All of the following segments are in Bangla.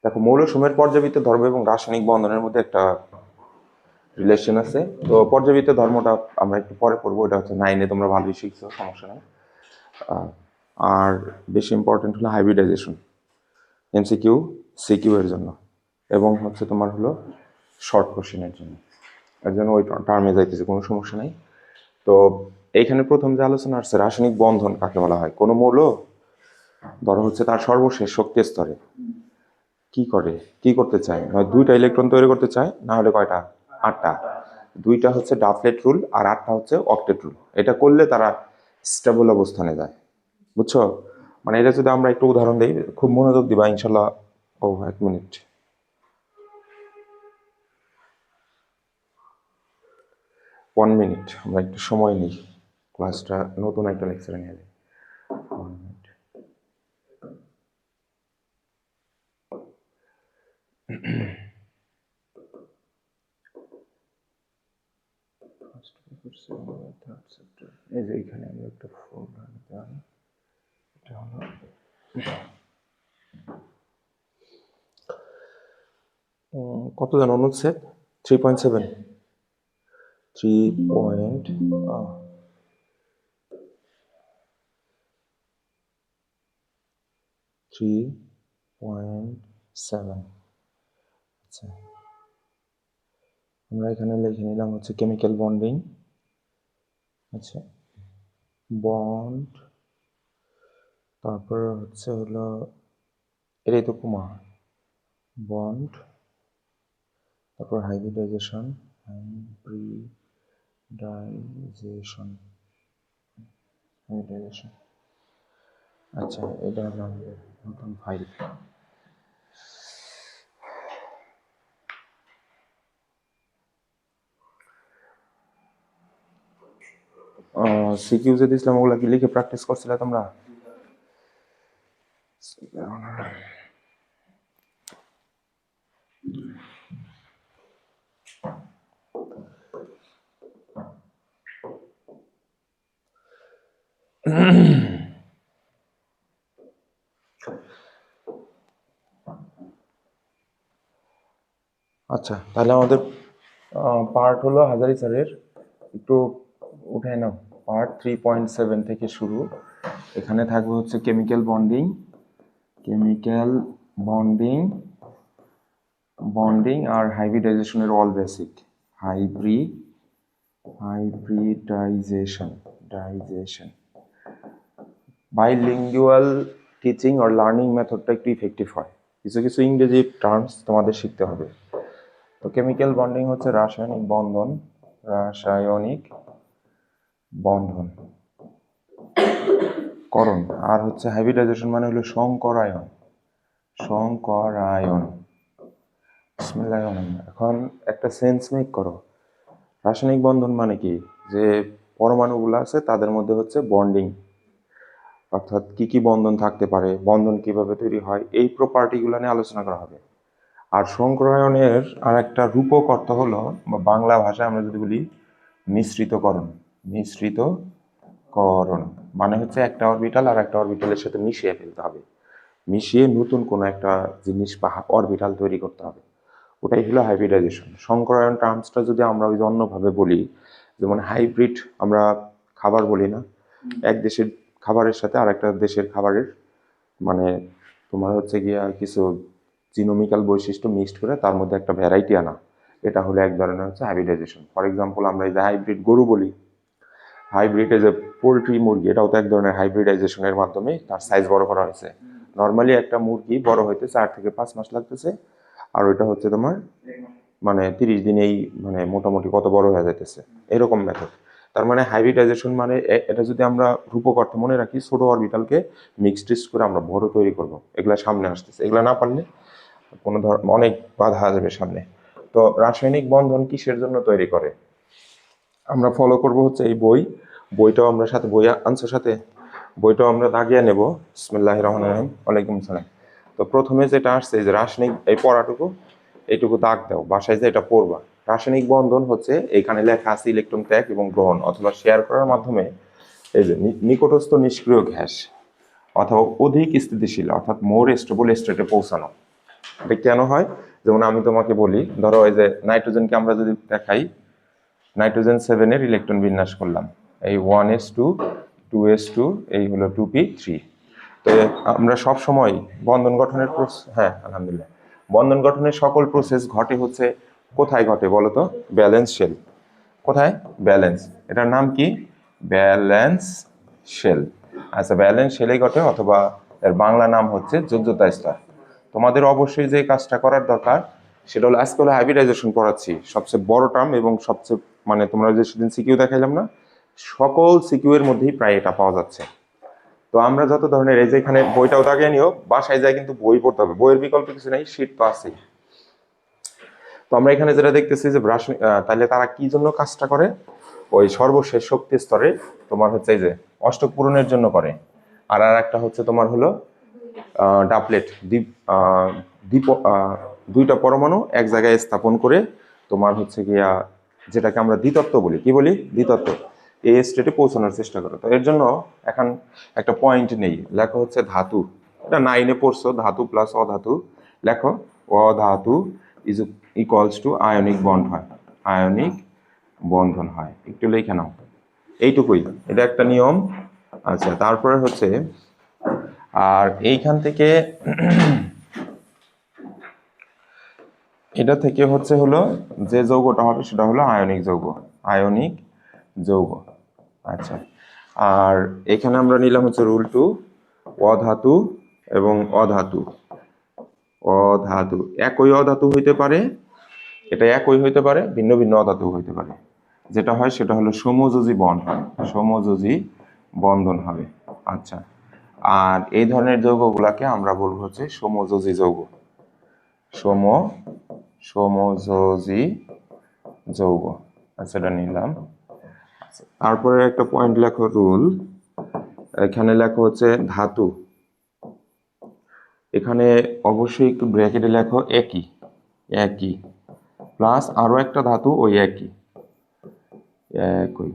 দেখো, মৌলসমূহের পর্যাবৃত্ত ধর্ম এবং রাসায়নিক বন্ধনের মধ্যে একটা রিলেশন আছে। তো পর্যাবৃত্ত ধর্মটা আমরা একটু পরে পড়বো, এটা হচ্ছে 9-এ, তোমরা ভালোই শিখছো, সমস্যা নেই। আর বেশি ইম্পর্টেন্ট হলো হাইব্রিডাইজেশন, এমসিকিউ সিকিউ এর জন্য, এবং হচ্ছে তোমার হলো শর্ট কোশ্চেনের জন্য। এর জন্য ওই টার্মে যাইতেছে, কোনো সমস্যা নেই। তো এইখানে প্রথম যে আলোচনা আসছে, রাসায়নিক বন্ধন কাকে বলা হয়? কোনো মৌল ধরো হচ্ছে তার সর্বশেষ শক্তি স্তরে কি করতে চায়, নয় 2টা ইলেকট্রন তৈরি করতে চায়, না হলে কয়টা? 8টা। 2টা হচ্ছে ডাবলেট রুল আর 8টা হচ্ছে অক্টেট রুল। এটা করলে তারা স্টেবল অবস্থানে যায়, বুঝছো? মানে এটা যদি আমরা একটু উদাহরণ দিই, খুব মনোযোগ দিবা ইনশাল্লাহ। ও 1 মিনিট, 1 মিনিট, আমরা একটু সময় নিই, ক্লাসটা নতুন একটা লেকচারে নিয়ে যাই। 1 মিনিট। এই যে এখানে আমি একটা ফোল্ডার নিতে পারি, এটা হলো কত জন অনুচ্ছেদ? 3.7 3.7। আচ্ছা, আমরা এখানে লিখে নিলাম হচ্ছে কেমিক্যাল বন্ডিং। আচ্ছা, বন্ড, তারপর হচ্ছে হলো এটাই তো কুমা, বন্ড, তারপর হাইব্রিডাইজেশন। আচ্ছা, এটা হলো আমাদের নতুন ফাইল। সিকিউ যে দিয়েছিলাম ওগুলা কি লিখে প্র্যাকটিস করছিলে তোমরা? আচ্ছা, তাহলে আমাদের পার্ট হলো হাজারি স্যারের, একটু উঠে নাও, পার্ট 3.7 থেকে শুরু। এখানে থাকবে হচ্ছে কেমিক্যাল বন্ডিং, বন্ডিং আর হাইব্রিডাইজেশনের all basic. Hybridisation bilingual teaching আর লার্নিং মেথডটা একটু ইফেক্টিভ হয়। কিছু কিছু ইংরেজি টার্মস তোমাদের শিখতে হবে। তো কেমিক্যাল বন্ডিং হচ্ছে রাসায়নিক বন্ধন করণ। আর হচ্ছে হাইব্রিডাইজেশন মানে হলো সংকরায়ন। এখন একটা সেন্স মেক করো, রাসায়নিক বন্ধন মানে কি? যে পরমাণুগুলো আছে তাদের মধ্যে হচ্ছে বন্ডিং, অর্থাৎ কি কি বন্ধন থাকতে পারে, বন্ধন কিভাবে তৈরি হয়, এই প্রপার্টিগুলো নিয়ে আলোচনা করা হবে। আর সংকরায়নের আর একটা রূপক অর্থ হলো, বা বাংলা ভাষায় আমরা যদি বলি মিশ্রিতকরণ মানে হচ্ছে একটা অরবিটাল আর একটা অরবিটালের সাথে মিশিয়ে ফেলতে হবে, মিশিয়ে নতুন কোনো একটা জিনিস বা অরবিটাল তৈরি করতে হবে, ওটাই হলো হাইব্রিডাইজেশন। সংকরায়ন টার্মসটা যদি আমরা ওই অন্যভাবে বলি, যেমন হাইব্রিড আমরা খাবার বলি না, এক দেশের খাবারের সাথে আর একটা দেশের খাবারের মানে তোমার হচ্ছে গিয়া কিছু জিনোমিক্যাল বৈশিষ্ট্য মিক্সড করে তার মধ্যে একটা ভ্যারাইটি আনা, এটা হলো এক ধরনের হচ্ছে হাইব্রিডাইজেশন। ফর এক্সাম্পল, আমরা এই যে হাইব্রিড গরু বলি, হাইব্রিড এই যে পোলট্রি মুরগি, এটাও তো এক ধরনের হাইব্রিডাইজেশনের মাধ্যমে তার সাইজ বড় করা হয়েছে। নর্মালি একটা মুরগি বড় হইতে 4 থেকে 5 মাস লাগতেছে, আর ওইটা হচ্ছে তোমার মানে 30 দিনেই মানে মোটামুটি কত বড় হয়ে যাইতেছে, এরকম মেথড। তার মানে হাইব্রিডাইজেশন মানে এটা যদি আমরা রূপক অর্থে মনে রাখি, ছোট অরবিটালকে মিক্সড করে আমরা বড় তৈরি করব, এগুলা সামনে আসতেছে, এগুলা না পারলে কোনো অনেক বাধা আসবে সামনে। তো রাসায়নিক বন্ধন কিসের জন্য তৈরি করে আমরা ফলো করব হচ্ছে এই বইটাও আমরা সাথে, বই আনছো সাথে, বইটাও আমরা দাগিয়ে নেব। বিসমিল্লাহির রহমানির রহিম। ওয়ালাইকুম সালাম। তো প্রথমে যেটা আসছে যে রাসায়নিক, এই পড়াটুকু এইটুকু দাগ দাও, বাসায় যে এটা পড়বা। রাসায়নিক বন্ধন হচ্ছে এখানে লেখা আছে ইলেকট্রন ত্যাগ এবং গ্রহণ অথবা শেয়ার করার মাধ্যমে এই যে নিকটস্থ নিষ্ক্রিয় গ্যাস অথবা অধিক স্থিতিশীল অর্থাৎ মোর স্টেবল স্টেটে পৌঁছানো। এটা কেন হয়? যেমন আমি তোমাকে বলি, ধরো এই যে নাইট্রোজেনকে আমরা যদি দেখাই, নাইট্রোজেন 7 এর ইলেকট্রন বিন্যাস করলাম, এই 1s2 2s2, এই হলো 2p3। তো আমরা সব সময় বন্ধন গঠনের হ্যাঁ আলহামদুলিল্লাহ, বন্ধন গঠনের সকল প্রসেস ঘটে হচ্ছে কোথায় ঘটে বলো তো? Balance shell. কোথায়? ব্যালেন্স। এটার নাম কি? Balance shell. আচ্ছা, ব্যালেন্স শেলে ঘটে, অথবা এর বাংলা নাম হচ্ছে যোজ্যতা স্তর। তোমাদের অবশ্যই যে কাজটা করার দরকার সেটা হলো, আজকে হলো হাইব্রিডাইজেশন পড়াচ্ছি, সবচেয়ে বড় টার্ম এবং সবচেয়ে মানে তোমরা যে সেদিন সিকিউ দেখাইলাম না, সকল সিকিউ এর মধ্যেই প্রায় এটা পাওয়া যাচ্ছে। তো আমরা যত ধরনের, এই যে এখানে বইটাও দাগিয়ে নিও, বাসায় যায় কিন্তু বই পড়তে হবে, বইয়ের বিকল্প কিছু নেই, শীট তো আছেই। তো আমরা এখানে যেটা দেখতেছি যে ব্রাশ, তাহলে তারা কি জন্য কাজটা করে? ওই সর্বশেষ শক্তি স্তরে তোমার হচ্ছে এই যে অষ্টক পূরণের জন্য করে। আর একটা হচ্ছে তোমার হলো ডাপলেট, দ্বীপ, দুইটা পরমাণু এক জায়গায় স্থাপন করে তোমার হচ্ছে গিয়া, যেটাকে আমরা দ্বিতত্ব বলি, কি বলি? দ্বিতত্ব, এই স্টেটে পৌঁছানোর চেষ্টা করে। তো এর জন্য এখন একটা পয়েন্ট নেই, লেখো হচ্ছে ধাতু। এটা 9-এ পড়ছো, ধাতু প্লাস অধাতু। লেখো অধাতু is equals to ionic bond হয়, আয়নিক বন্ধন হয়। একটু লিখে নাও, এইটুকুই, এটা একটা নিয়ম। আচ্ছা, তারপরে হচ্ছে, আর এইখান থেকে এটা থেকে হচ্ছে হলো যে যৌগটা হবে সেটা হলো আয়নিক যৌগ, আয়নিক যৌগ। আচ্ছা, আর এখানে আমরা নিলাম হচ্ছে রুল 2, অধাতু এবং অধাতু। অধাতু একই অধাতু হইতে পারে, এটা একই হইতে পারে, ভিন্ন ভিন্ন অধাতু হইতে পারে। যেটা হয় সেটা হলো সমযোজী বন্ড হয়, সমযোজী বন্ধন হবে। আচ্ছা, আর এই ধরনের যৌগগুলাকে আমরা বলবো হচ্ছে সমযোজী যৌগ, সমযোজী যৌগ। আচ্ছা, এটা নিলাম। তারপরে একটা পয়েন্ট লেখো, রুল, এখানে লেখো হচ্ছে ধাতু, এখানে অবশ্যই একটু ব্র্যাকেটে লেখো একই, একই প্লাস আরো একটা ধাতু ওই একই, একই।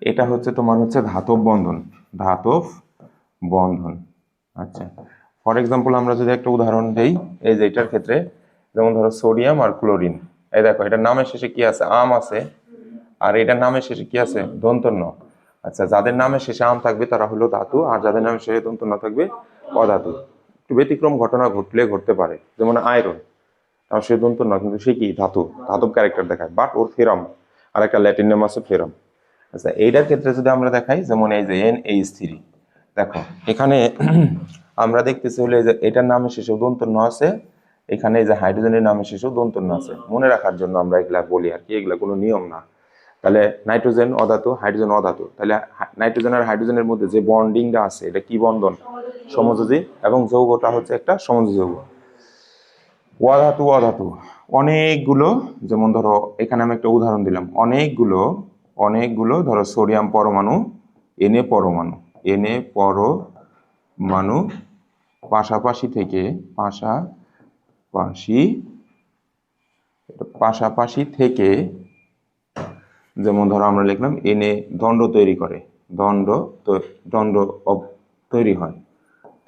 এটা হচ্ছে তোমার হচ্ছে ধাতব বন্ধন, ধাতব বন্ধন। আচ্ছা, ফর এক্সাম্পল আমরা যদি একটা উদাহরণ দেই, এই যে এটার ক্ষেত্রে, যেমন ধরো সোডিয়াম আর ক্লোরিন, এই দেখো এটার নামের শেষে কি আছে? আম আছে। আর এটার নামের শেষে কি আছে? দন্ত ন। আচ্ছা, যাদের নামের শেষে আম থাকবে তারা হলো ধাতু, আর যাদের নামের শেষে দন্ত ন থাকবে অধাতু। একটু ব্যতিক্রম ঘটনা ঘটলে ঘটতে পারে, যেমন আয়রন, আর সে দন্ত ন কিন্তু সে কি ধাতু, ধাতব ক্যারেক্টার দেখায়, বাট ওর ফেরাম, আর একটা ল্যাটিন নাম আছে ফেরাম। আচ্ছা, এইটার ক্ষেত্রে যদি আমরা দেখাই, যেমন এই যে NH3, দেখো এখানে আমরা দেখতেছি হলে যে এটার নামের শেষেও দন্ত ন আছে, এখানে এই যে হাইড্রোজেনের নামের শেষেও দন্ত ন আছে, মনে রাখার জন্য আমরা এগুলা বলি আর কি, এগুলা কোনো নিয়ম না। তাহলে নাইট্রোজেন অধাতু, হাইড্রোজেন অধাতু, তাহলে নাইট্রোজেন আর হাইড্রোজেনের মধ্যে যে বন্ডিংটা আছে এটা কি বন্ধন? সমযোজী, এবং যৌগটা হচ্ছে একটা সমযোজী যৌগ। অধাতু, অধাতু অনেকগুলো, যেমন ধরো এখানে আমি একটা উদাহরণ দিলাম, অনেকগুলো, অনেকগুলো ধরো সোডিয়াম পরমাণু, এনে পরমাণু, এনে পরমাণু পাশাপাশি থেকে, পাশাপাশি, পাশাপাশি থেকে, যেমন ধরো আমরা লিখলাম এনে দণ্ড তৈরি করে, দণ্ড, দণ্ড তৈরি হয়,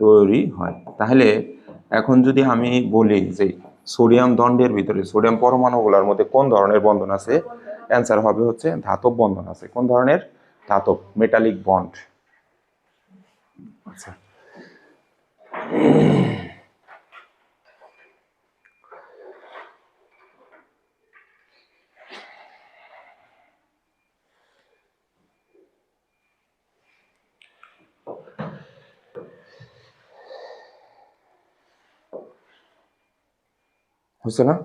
তৈরি হয়। তাহলে এখন যদি আমি বলি যে সোডিয়াম দণ্ডের ভিতরে, সোডিয়াম পরমাণুগুলোর মধ্যে কোন ধরনের বন্ধন আছে, অ্যান্সার হবে হচ্ছে ধাতব বন্ধন আছে। কোন ধরনের? ধাতব, মেটালিক বন্ড। আচ্ছা, হচ্ছে না?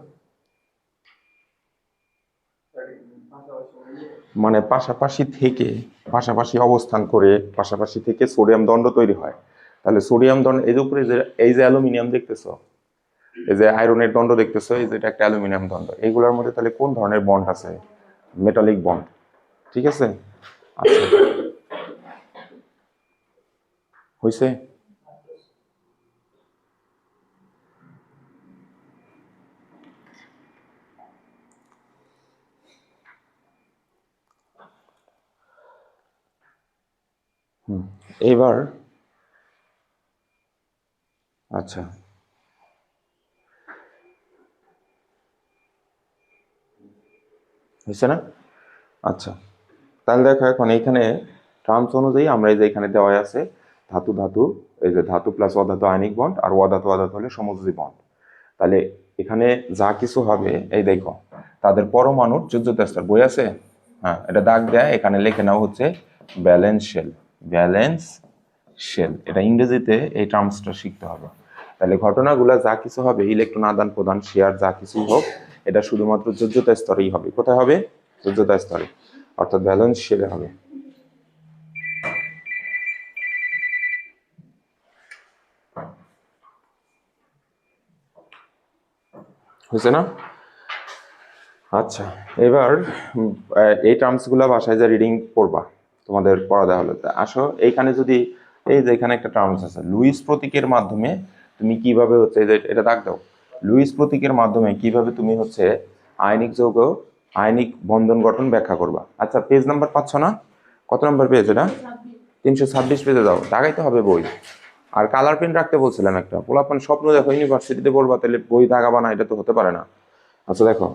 মানে পাশাপাশি থেকে, পাশাপাশি অবস্থান করে, পাশাপাশি থেকে সোডিয়াম দণ্ড তৈরি হয়। তাহলে সোডিয়াম দণ্ড, এই যে উপরে যে এই যে অ্যালুমিনিয়াম দেখতেছো, এই যে আয়রনের দণ্ড দেখতেছো, এই যে এটা একটা অ্যালুমিনিয়াম দণ্ড, এইগুলোর মধ্যে তাহলে কোন ধরনের বন্ড আছে? Metallic bond. ঠিক আছে? আচ্ছা, হয়েছে? এইবার, আচ্ছা, হয়েছে না? আচ্ছা, তাহলে দেখো এখন এইখানে টার্মস অনুযায়ী আমরা এই যে এখানে দেওয়া আছে ধাতু ধাতু, এই যে ধাতু প্লাস অধাতু আয়নিক বন্ড, আর অধাতু অধাতু হলে সমযোজী বন্ড। তাহলে এখানে যা কিছু হবে এই দেখো তাদের পরমাণুর যোজ্যতা স্তর বই আছে, হ্যাঁ এটা দাগ দেয়, এখানে লিখে নাও হচ্ছে ব্যালেন্স শেল। ব্যালেন্স শেল, এটা ইংরেজিতে এই টার্মসটা শিখতে হবে। তাহলে ঘটনাগুলো যা কিছু হবে, ইলেকট্রন আদান প্রদান শেয়ার যা কিছু হোক, এটা শুধুমাত্র যোজ্যতা স্তরেই হবে। কোথায় হবে? যোজ্যতা স্তরে, অর্থাৎ ব্যালেন্স শেলে হবে। হয়েছে না? আচ্ছা, এবার এই টার্মসগুলো বাসায় যা রিডিং পড়বা, তোমাদের পড়া দেওয়া হলো। আসো এইখানে যদি এই যে এখানে একটা টার্মস আছে লুইস প্রতীকের মাধ্যমে তুমি কিভাবে হচ্ছে যে এটা দাগ দাও, লুইস প্রতীকের মাধ্যমে কিভাবে তুমি হচ্ছে আয়নিক যৌগ আয়নিক বন্ধন গঠন ব্যাখ্যা করবা। আচ্ছা, পেজ নাম্বার পাচ্ছ না? কত নাম্বার পেজ এটা? 326 পেজে যাও, দাগাইতে হবে বই। আর কালার পেন রাখতে বলছিলাম একটা, পোলাপান স্বপ্ন দেখো ইউনিভার্সিটিতে পড়বা, তাহলে বই দাগাবা না, এটা তো হতে পারে না। আচ্ছা দেখো,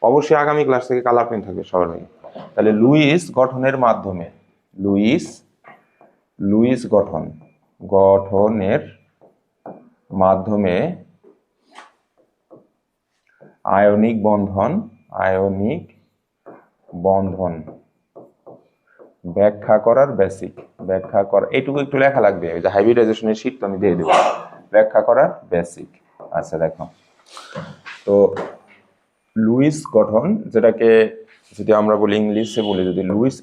অবশ্যই আগামী ক্লাস থেকে কালার পেন থাকবে সবার আগে। তাহলে লুইস গঠনের মাধ্যমে, লুইস লুইস গঠনের মাধ্যমে আয়নিক বন্ধন ব্যাখ্যা করার বেসিক, ব্যাখ্যা করা এইটুকু একটু লেখা লাগবে, ওই যে হাইব্রিডাইজেশনের শীট তো আমি দিয়ে দেবো, ব্যাখ্যা করার বেসিক। আচ্ছা দেখো, তো লুইস গঠন, যেটাকে যদি আমরা বলি ইংলিশে বলি যদি লুইস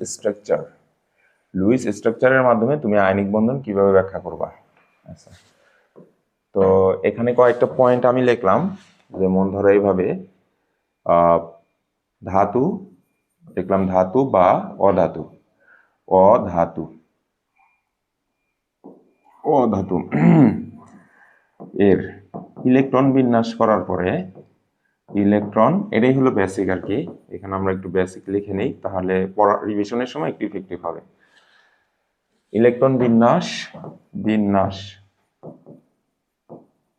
স্ট্রাকচারের মাধ্যমে তুমি আয়নিক বন্ধন কিভাবে ব্যাখ্যা করবা। আচ্ছা, তো এখানে কয়েকটা পয়েন্ট আমি লিখলাম, যেমন ধরো এইভাবে ধাতু দেখলাম, ধাতু বা অধাতু, অধাতু অধাতু এর ইলেকট্রন বিন্যাস করার পরে ইলেকট্রন, এটাই হলো বেসিক আর কি, এখানে আমরা একটু বেসিক লিখে নেই তাহলে পড়া রিভিশনের সময় একটু ইফেক্টিভ হবে। ইলেকট্রন বিন্যাস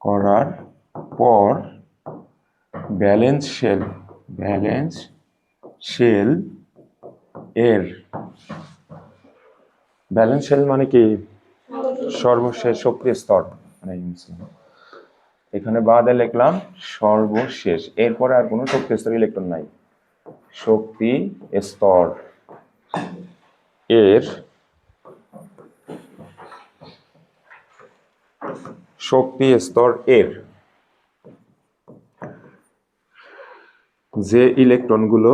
করার পর ব্যালেন্স শেল এর, ব্যালেন্স শেল মানে কি? সর্বশেষ শক্তি স্তর, মানে এখানে বাদে লিখলাম সর্বশেষ, এরপরে আর কোনো শক্তি স্তর ইলেকট্রন নাই। শক্তি স্তর এর যে ইলেকট্রনগুলো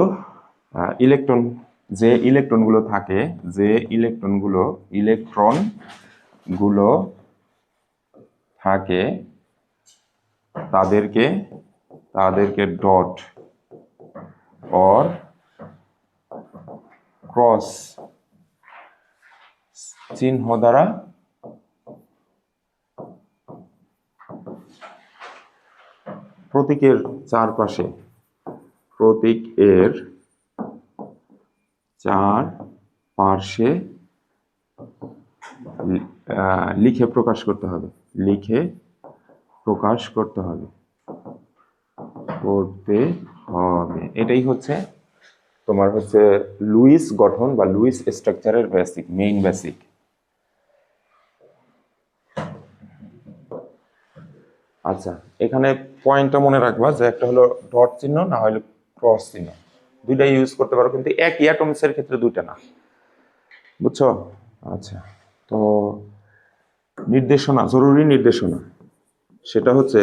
থাকে, তাদেরকে ডট অর ক্রস চিহ্ন দ্বারা প্রতীকের চারপাশে লিখে প্রকাশ করতে হবে, এটাই হচ্ছে তোমার হচ্ছে লুইস গঠন বা লুইস স্ট্রাকচারের বেসিক, মেইন বেসিক। আচ্ছা, এখানে পয়েন্টটা মনে রাখবা যে একটা হলো ডট চিহ্ন, না হলে ক্রস চিহ্ন, দুইটা ইউজ করতে পারো, কিন্তু একই অ্যাটমসের ক্ষেত্রে দুইটা না, বুঝছো? আচ্ছা, তো নির্দেশনা, জরুরি নির্দেশনা, সেটা হচ্ছে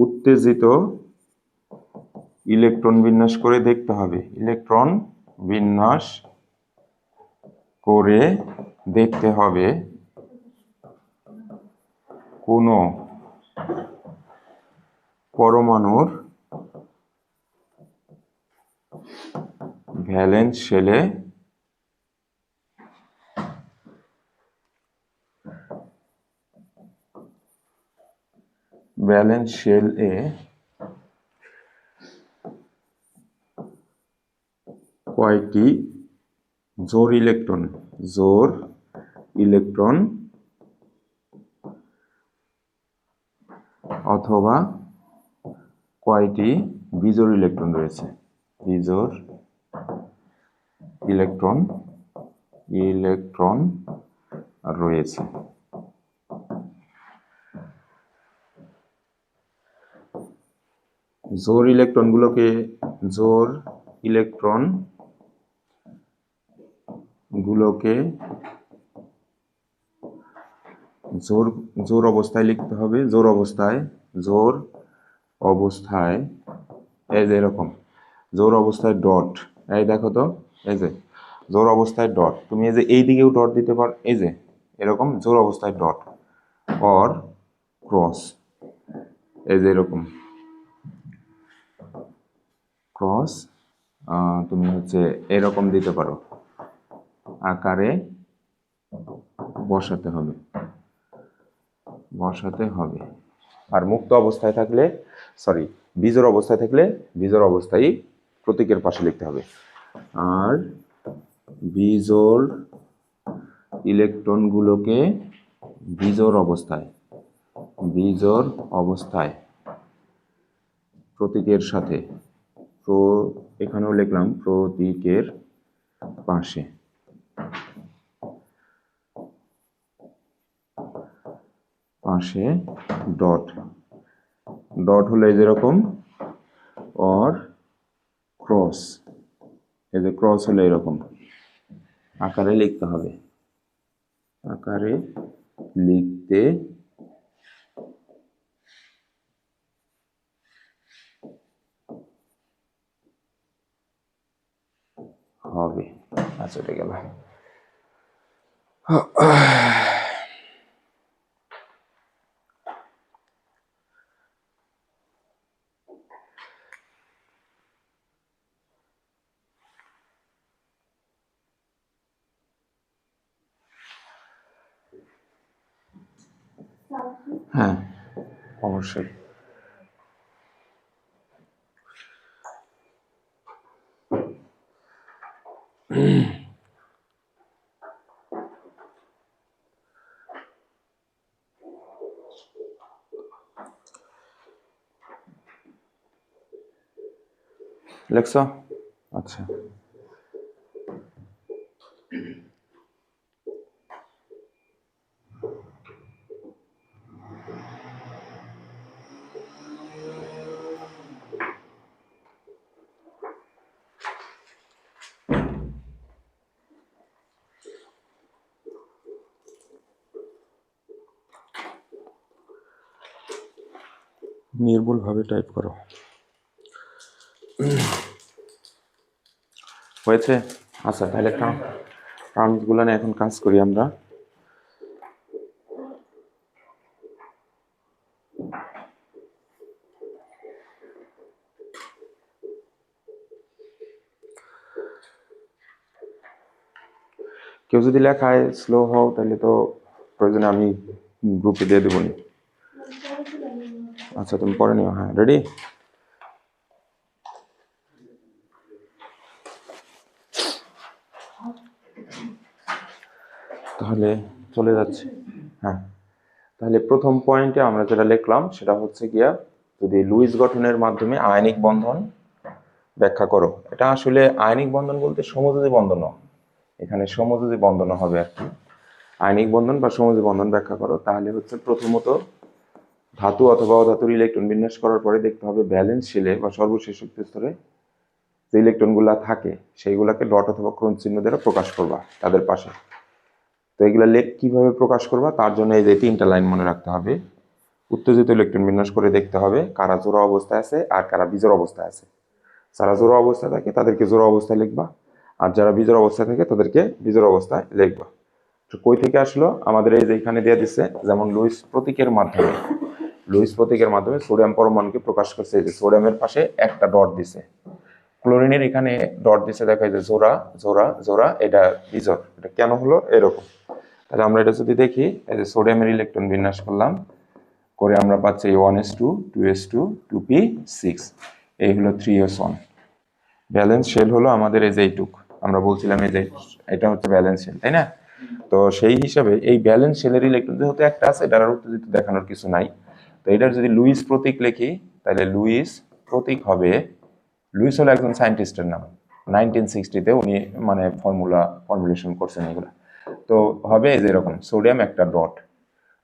উত্তেজিত ইলেকট্রন বিন্যাস করে দেখতে হবে, কোনো পরমাণুর ভ্যালেন্স শেল এ কয়টি জোড় ইলেকট্রন অথবা কয়টি বিজোড় ইলেকট্রন রয়েছে, বিজোড় ইলেকট্রন রয়েছে। জোড় ইলেকট্রনগুলোকে জোড় অবস্থায় লিখতে হবে। জোড় অবস্থায় এই যে এরকম জোড় অবস্থায় ডট, এই দেখো তো, এই যে জোড় অবস্থায় ডট, তুমি এই যে এই দিকেও ডট দিতে পারো, এই যে এরকম জোড় অবস্থায় ডট অর ক্রস, এই যে এরকম ক্রস তুমি হচ্ছে এরকম দিতে পারো, আকারে বসাতে হবে। আর মুক্ত অবস্থায় থাকলে, বিজোড় অবস্থায় থাকলে বিজোড় অবস্থায় প্রতীকের পাশে লিখতে হবে। আর বিজোড় ইলেকট্রনগুলোকে বিজোড় অবস্থায় প্রতীকের সাথে, এখানেও লিখলাম প্রতীকের পাশে ডট হলো এই যেরকম, অর ক্রস, এই যে ক্রস হলো এরকম আকারে লিখতে হবে, আচ্ছা এটা গেল। হ্যাঁ অবশ্যই। লেখছো? আচ্ছা নির্ভুলভাবে টাইপ করো। হয়েছে? আচ্ছা তাহলে টার্মসগুলো নিয়ে এখন কাজ করি আমরা। কেউ যদি লেখায় স্লো হও তাহলে তো প্রয়োজনে আমি গ্রুপে দিয়ে দেবো নি। আচ্ছা তুমি পরে নিও। হ্যাঁ রেডি? তাহলে চলে যাচ্ছে। হ্যাঁ তাহলে প্রথম পয়েন্টে আমরা যেটা লিখলাম সেটা হচ্ছে গিয়া, যদি লুইস গঠনের মাধ্যমে আয়নিক বন্ধন ব্যাখ্যা করো। এটা আসলে আয়নিক বন্ধন বলতে সমযোজী বন্ধন, এখানে সমযোজী বন্ধন হবে আর কি। আয়নিক বন্ধন বা সমযোজী বন্ধন ব্যাখ্যা করো, তাহলে হচ্ছে প্রথমত ধাতু অথবা অধাতুর ইলেকট্রন বিন্যাস করার পরে দেখতে হবে ব্যালেন্স শিলে বা সর্বশেষ শক্তি স্তরে যে ইলেকট্রনগুলা থাকে সেইগুলাকে ডট অথবা ক্রোন চিহ্ন দ্বারা প্রকাশ করবা তাদের পাশে। তো এগুলা কিভাবে প্রকাশ করবা, তার জন্য এই যে 3টা লাইন মনে রাখতে হবে। উত্তেজিত ইলেকট্রন বিন্যাস করে দেখতে হবে কারা জোড়া অবস্থায় আছে আর কারা বিজোড় অবস্থায় আছে। যারা জোড়া অবস্থায় থাকে তাদেরকে জোড়া অবস্থায় লিখবা, আর যারা বিজোড় অবস্থায় থাকে তাদেরকে বিজোড় অবস্থায় লিখবা। তো কই থেকে আসলো? আমাদের এই যে এখানে দিয়ে দিচ্ছে, যেমন লুইস প্রতীকের মাধ্যমে সোডিয়াম পরমাণুকে প্রকাশ করছে। এই যে সোডিয়ামের পাশে একটা ডট দিছে, ক্লোরিনের এখানে ডট দিছে, দেখা যায় জোড়া জোড়া জোড়া, এটা বিজোড়। এটা কেন হলো এরকম? তাহলে আমরা এটা যদি দেখি, এই যে সোডিয়ামের ইলেকট্রন বিন্যাস করলাম করে আমরা পাচ্ছি 1s2 2s2 2p6, এই হলো 3s1। ব্যালেন্স শেল হলো আমাদের এই যে এইটুক, আমরা বলছিলাম এই যে এটা হচ্ছে ব্যালেন্স শেল, তাই না? তো সেই হিসাবে এই ব্যালেন্স শেলের ইলেকট্রন যেহেতু একটা আছে, এটার উত্তেজিত দেখানোর কিছু নাই, তো এটার যদি লুইস প্রতীক লিখি তাহলে লুইস প্রতীক হবে, লুইস হলো একজন সায়েন্টিস্টের নাম, 1960-তে উনি মানে ফর্মুলেশন করছেন এগুলা। তো হবে যে এরকম সোডিয়াম একটা ডট,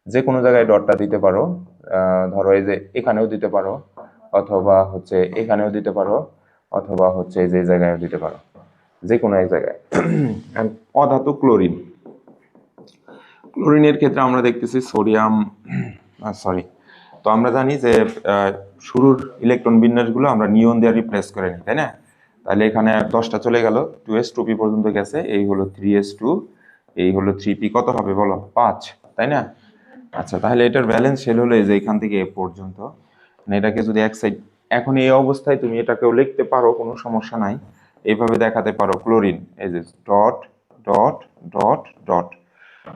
যে কোনো জায়গায় ডটটা দিতে পারো, ধরো এই যে এখানেও দিতে পারো, অথবা হচ্ছে এখানেও দিতে পারো, অথবা হচ্ছে যে জায়গায়ও দিতে পারো, যে কোনো এক জায়গায়। অধাতু ক্লোরিন, ক্লোরিনের ক্ষেত্রে আমরা দেখতেছি সোডিয়াম, সরি, তো আমরা জানি যে শুরুর ইলেকট্রন বিন্যাসগুলো আমরা নিয়ন দিয়ে রিপ্লেস করে নিই, তাই না? তাহলে এখানে 10টা চলে গেল, 2s 2p পর্যন্ত গেছে, এই হলো 3s2, এই হলো 3p, কত হবে বলো? 5, তাই না? আচ্ছা, তাহলে এটার ব্যালেন্স শেল হলো এই যে এখান থেকে এ পর্যন্ত। এটাকে যদি এক সাইড, এখন এই অবস্থায় তুমি এটাকেও লিখতে পারো, কোনো সমস্যা নাই, এইভাবে দেখাতে পারো ক্লোরিন, এই যে ডট ডট ডট ডট,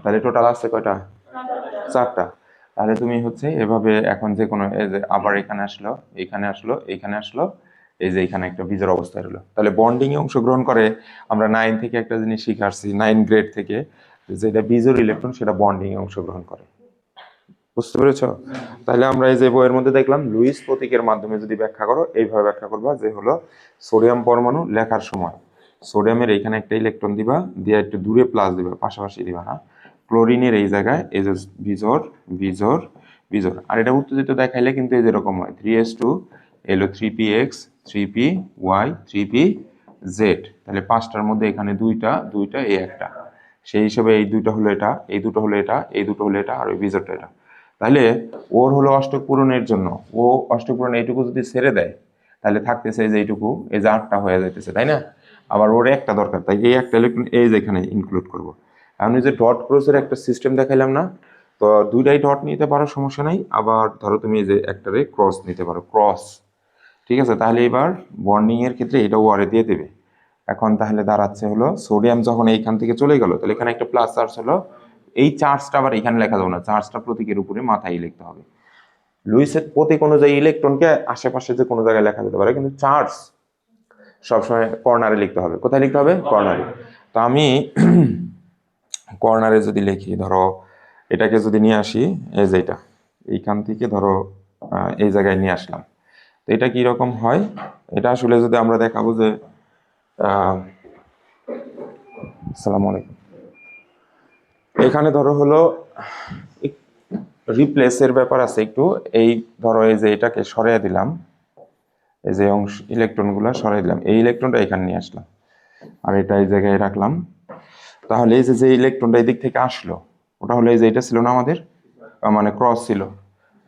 তাহলে টোটাল আছে কয়টা? 4টা। তাহলে তুমি হচ্ছে এভাবে এখন যে কোনো, এই যে আবার এখানে আসলো, এখানে আসলো, এইখানে আসলো, এই যে এখানে একটা বীজের অবস্থায় হলো, তাহলে বন্ডিং এ অংশগ্রহণ করে। আমরা 9 থেকে একটা জিনিস শিখে আসছি, 9 গ্রেড থেকে, যেটা বীজের ইলেকট্রন সেটা বন্ডিং এ অংশগ্রহণ করে। বুঝতে পেরেছ? তাহলে আমরা এই যে বইয়ের মধ্যে দেখলাম লুইস প্রতীকের মাধ্যমে যদি ব্যাখ্যা করো, এইভাবে ব্যাখ্যা করবা যে হলো সোডিয়াম পরমাণু লেখার সময় সোডিয়ামের এইখানে একটা ইলেকট্রন দিবা, দিয়ে একটু দূরে প্লাস দিবা, পাশাপাশি দিবা না। ক্লোরিনের এই জায়গায় এই যে বিজোর বিজোর বিজোর, আর এটা উত্তেজিত দেখাইলে কিন্তু এই যেরকম হয় 3s2 এলো 3px 3py 3pz, তাহলে 5টার মধ্যে এখানে দুইটা দুইটা এই একটা, সেই হিসেবে এই দুইটা হলো এটা, এই দুটো হলো এটা, এই দুটো হলো এটা, আর ওই বিজোরটা এটা। তাহলে ওর হলো অষ্টক পূরণের জন্য, ও অষ্টক পূরণ এইটুকু যদি ছেড়ে দেয় তাহলে থাকতেছে এই যে এইটুকু, এই যে 8টা হয়ে যাইতেছে, তাই না? আবার ওর একটা দরকার, তাই এই একটা ইলেকট্রন এই যে এখানে ইনক্লুড করবো। আমি যে ডট ক্রসের একটা সিস্টেম দেখাইলাম না, তো দুইটাই ডট নিতে পারো, সমস্যা নাই। আবার ধরো তুমি এই যে একটারে ক্রস নিতে পারো, ক্রস, ঠিক আছে? তাহলে এবার বন্ডিং এর ক্ষেত্রে এটা ওয়ারে দিয়ে দেবে। এখন তাহলে দাঁড়াচ্ছে হলো সোডিয়াম যখন এইখান থেকে চলে গেল, তাহলে এখানে একটা প্লাস চার্জ হলো, এই চার্জটা আবার এখানে লেখা যাবে না, চার্জটা প্রতীকের উপরে মাথায় লিখতে হবে। লুইসের প্রতীক অনুযায়ী ইলেকট্রনকে আশেপাশে যে কোনো জায়গায় লেখা যেতে পারে, কিন্তু চার্জ সবসময় কর্নারে লিখতে হবে। কোথায় লিখতে হবে? কর্নারে। তো আমি কর্নারে যদি লিখি, ধরো এটাকে যদি নিয়ে আসি, এই যে এটা এইখান থেকে ধরো এই জায়গায় নিয়ে আসলাম, তো এটা কি রকম হয়? এটা আসলে যদি আমরা দেখাবো যে আসসালামু আলাইকুম, এখানে ধরো হলো রিপ্লেসের ব্যাপার আছে একটু। এই ধরো এই যে এটাকে সরিয়ে দিলাম, এই যে অংশ ইলেকট্রনগুলো সরিয়ে দিলাম, এই ইলেকট্রনটা এখানে নিয়ে আসলাম, আর এটা এই জায়গায় রাখলাম। তাহলে এই যে ইলেকট্রনটা এই দিক থেকে আসলো, ওটা হলো এই যে এটা ছিল না আমাদের, মানে ক্রস ছিল,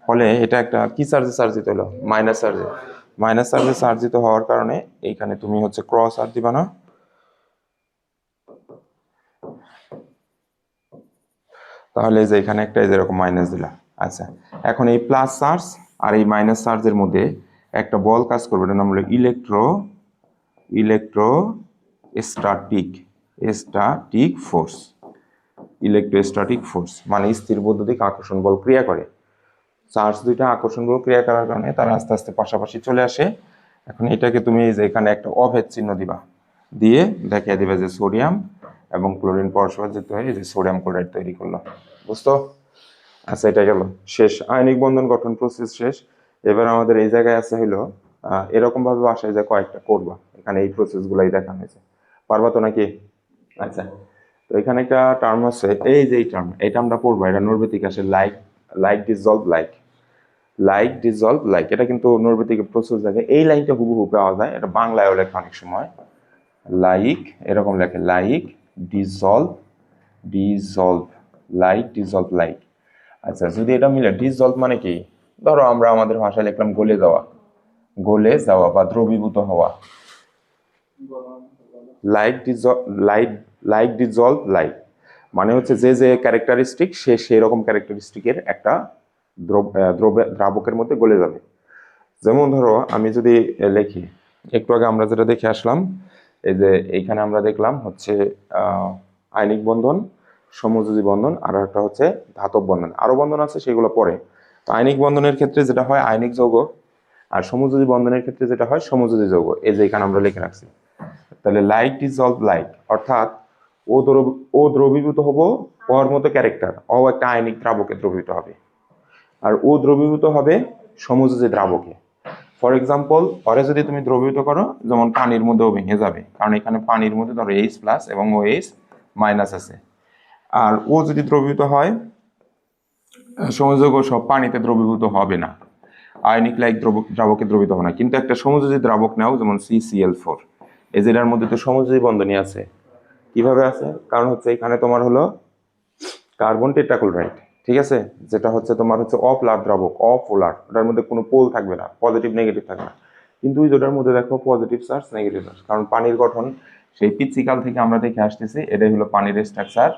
ফলে এটা একটা কি চার্জে চার্জিত হলো? মাইনাস চার্জে। মাইনাস চার্জে চার্জিত হওয়ার কারণে এইখানে তুমি হচ্ছে ক্রস আর দিবা না, তাহলে এই যে এখানে একটা এরকম মাইনাস দিলা। আচ্ছা, এখন এই প্লাস চার্জ আর এই মাইনাস চার্জের মধ্যে একটা বল কাজ করবে, এটার নাম হলো electrostatic static force. Electrostatic force মানে স্থির বৈদ্যুতিক আকর্ষণ বল ক্রিয়া করে। চার্জ দুইটা আকর্ষণ বল ক্রিয়া করার কারণে তারা আস্তে আস্তে পাশাপাশি চলে আসে। এখন এটাকে তুমি এই যে এখানে একটা অভেদ চিহ্ন দিবা, দিয়ে দেখিয়ে দিবে যে সোডিয়াম এবং ক্লোরিন পরস্পর যুক্ত হয়ে এই যে সোডিয়াম ক্লোরাইড তৈরি করলো। বুঝতো? আচ্ছা, এটা গেল শেষ, আয়নিক বন্ধন গঠন প্রসেস শেষ। এবার আমাদের এই জায়গায় আছে হইলো এরকম ভাবে বাসায় যে কয়েকটা করবা, এখানে এই প্রসেস গুলাই দেখানো হয়েছে, পারবা তো নাকি? আচ্ছা, তো এখানে একটা টার্ম আছে, এই যে এই টার্মটা পড়বা, এটা নৈর্ব্যতিক আসে, like like dissolve like, like dissolve like, এটা কিন্তু নৈর্ব্যতিকে প্রচুর জায়গায় এই লাইনটা হুবহু পাওয়া যায়, এটা বাংলায়ও লেখা অনেক সময়, লাইক এরকম লেখে, like dissolve dissolve, like dissolve like. আচ্ছা, যদি এটা মিলে ডিসলভ মানে কি, ধরো আমরা আমাদের ভাষায় লিখলাম গলে যাওয়া, গলে যাওয়া বা দ্রবীভূত হওয়া। Like dissolve like, like dissolve like মানে হচ্ছে যে যে ক্যারেক্টারিস্টিক সে সেই রকম ক্যারেক্টারিস্টিকের একটা দ্রাবকের মধ্যে গলে যাবে। যেমন ধরো আমি যদি লিখি, একটু আগে আমরা যেটা দেখে আসলাম, এই যে এইখানে আমরা দেখলাম হচ্ছে আয়নিক বন্ধন, সমযোজী বন্ধন, আর একটা হচ্ছে ধাতব বন্ধন, আরো বন্ধন আছে সেগুলো পরে। তো আয়নিক বন্ধনের ক্ষেত্রে যেটা হয় আয়নিক যৌগ, আর সমযোজী বন্ধনের ক্ষেত্রে যেটা হয় সমযোজী যৌগ, এই যে এখানে আমরা লিখে রাখছি। তাহলে লাইক ডিসলভ লাইক অর্থাৎ ও দ্রবীভূত হবো ওর মতো ক্যারেক্টার, ও একটা আয়নিক দ্রাবকে দ্রবীভূত হবে। আর ও দ্রবীভূত হবে সমযোজী দ্রাবকে। ফর এক্সাম্পল, পরে যদি তুমি দ্রবীভূত করো, যেমন পানির মধ্যেও ভেঙে যাবে, কারণ এখানে পানির মধ্যে ধরো H প্লাস এবং OH মাইনাস আছে। আর ও যদি দ্রবীভূত হয়, সমযোজী সব পানিতে দ্রবীভূত হবে না, আয়নিক লাইক দ্রাবকে দ্রবীভূত হবে না। কিন্তু একটা সমযোজী দ্রাবক নাও, যেমন CCl4, এই যেটার মধ্যে তো সমযোজী বন্ধনী আছে। কিভাবে আছে? কারণ হচ্ছে এখানে তোমার হলো কার্বন টেট্রাক্লোরাইড, ঠিক আছে, যেটা হচ্ছে তোমার হচ্ছে অপোলার দ্রাবক, অপোলার, ওটার মধ্যে কোনো পোল থাকবে না, পজিটিভ নেগেটিভ থাকবে না। কিন্তু ওই যেটার মধ্যে দেখো পজিটিভ চার্জ, নেগেটিভ চার্জ, কারণ পানির গঠন সেই পিচ্চিকাল থেকে আমরা দেখে আসতেছি, এটাই হলো পানির স্ট্রাকচার।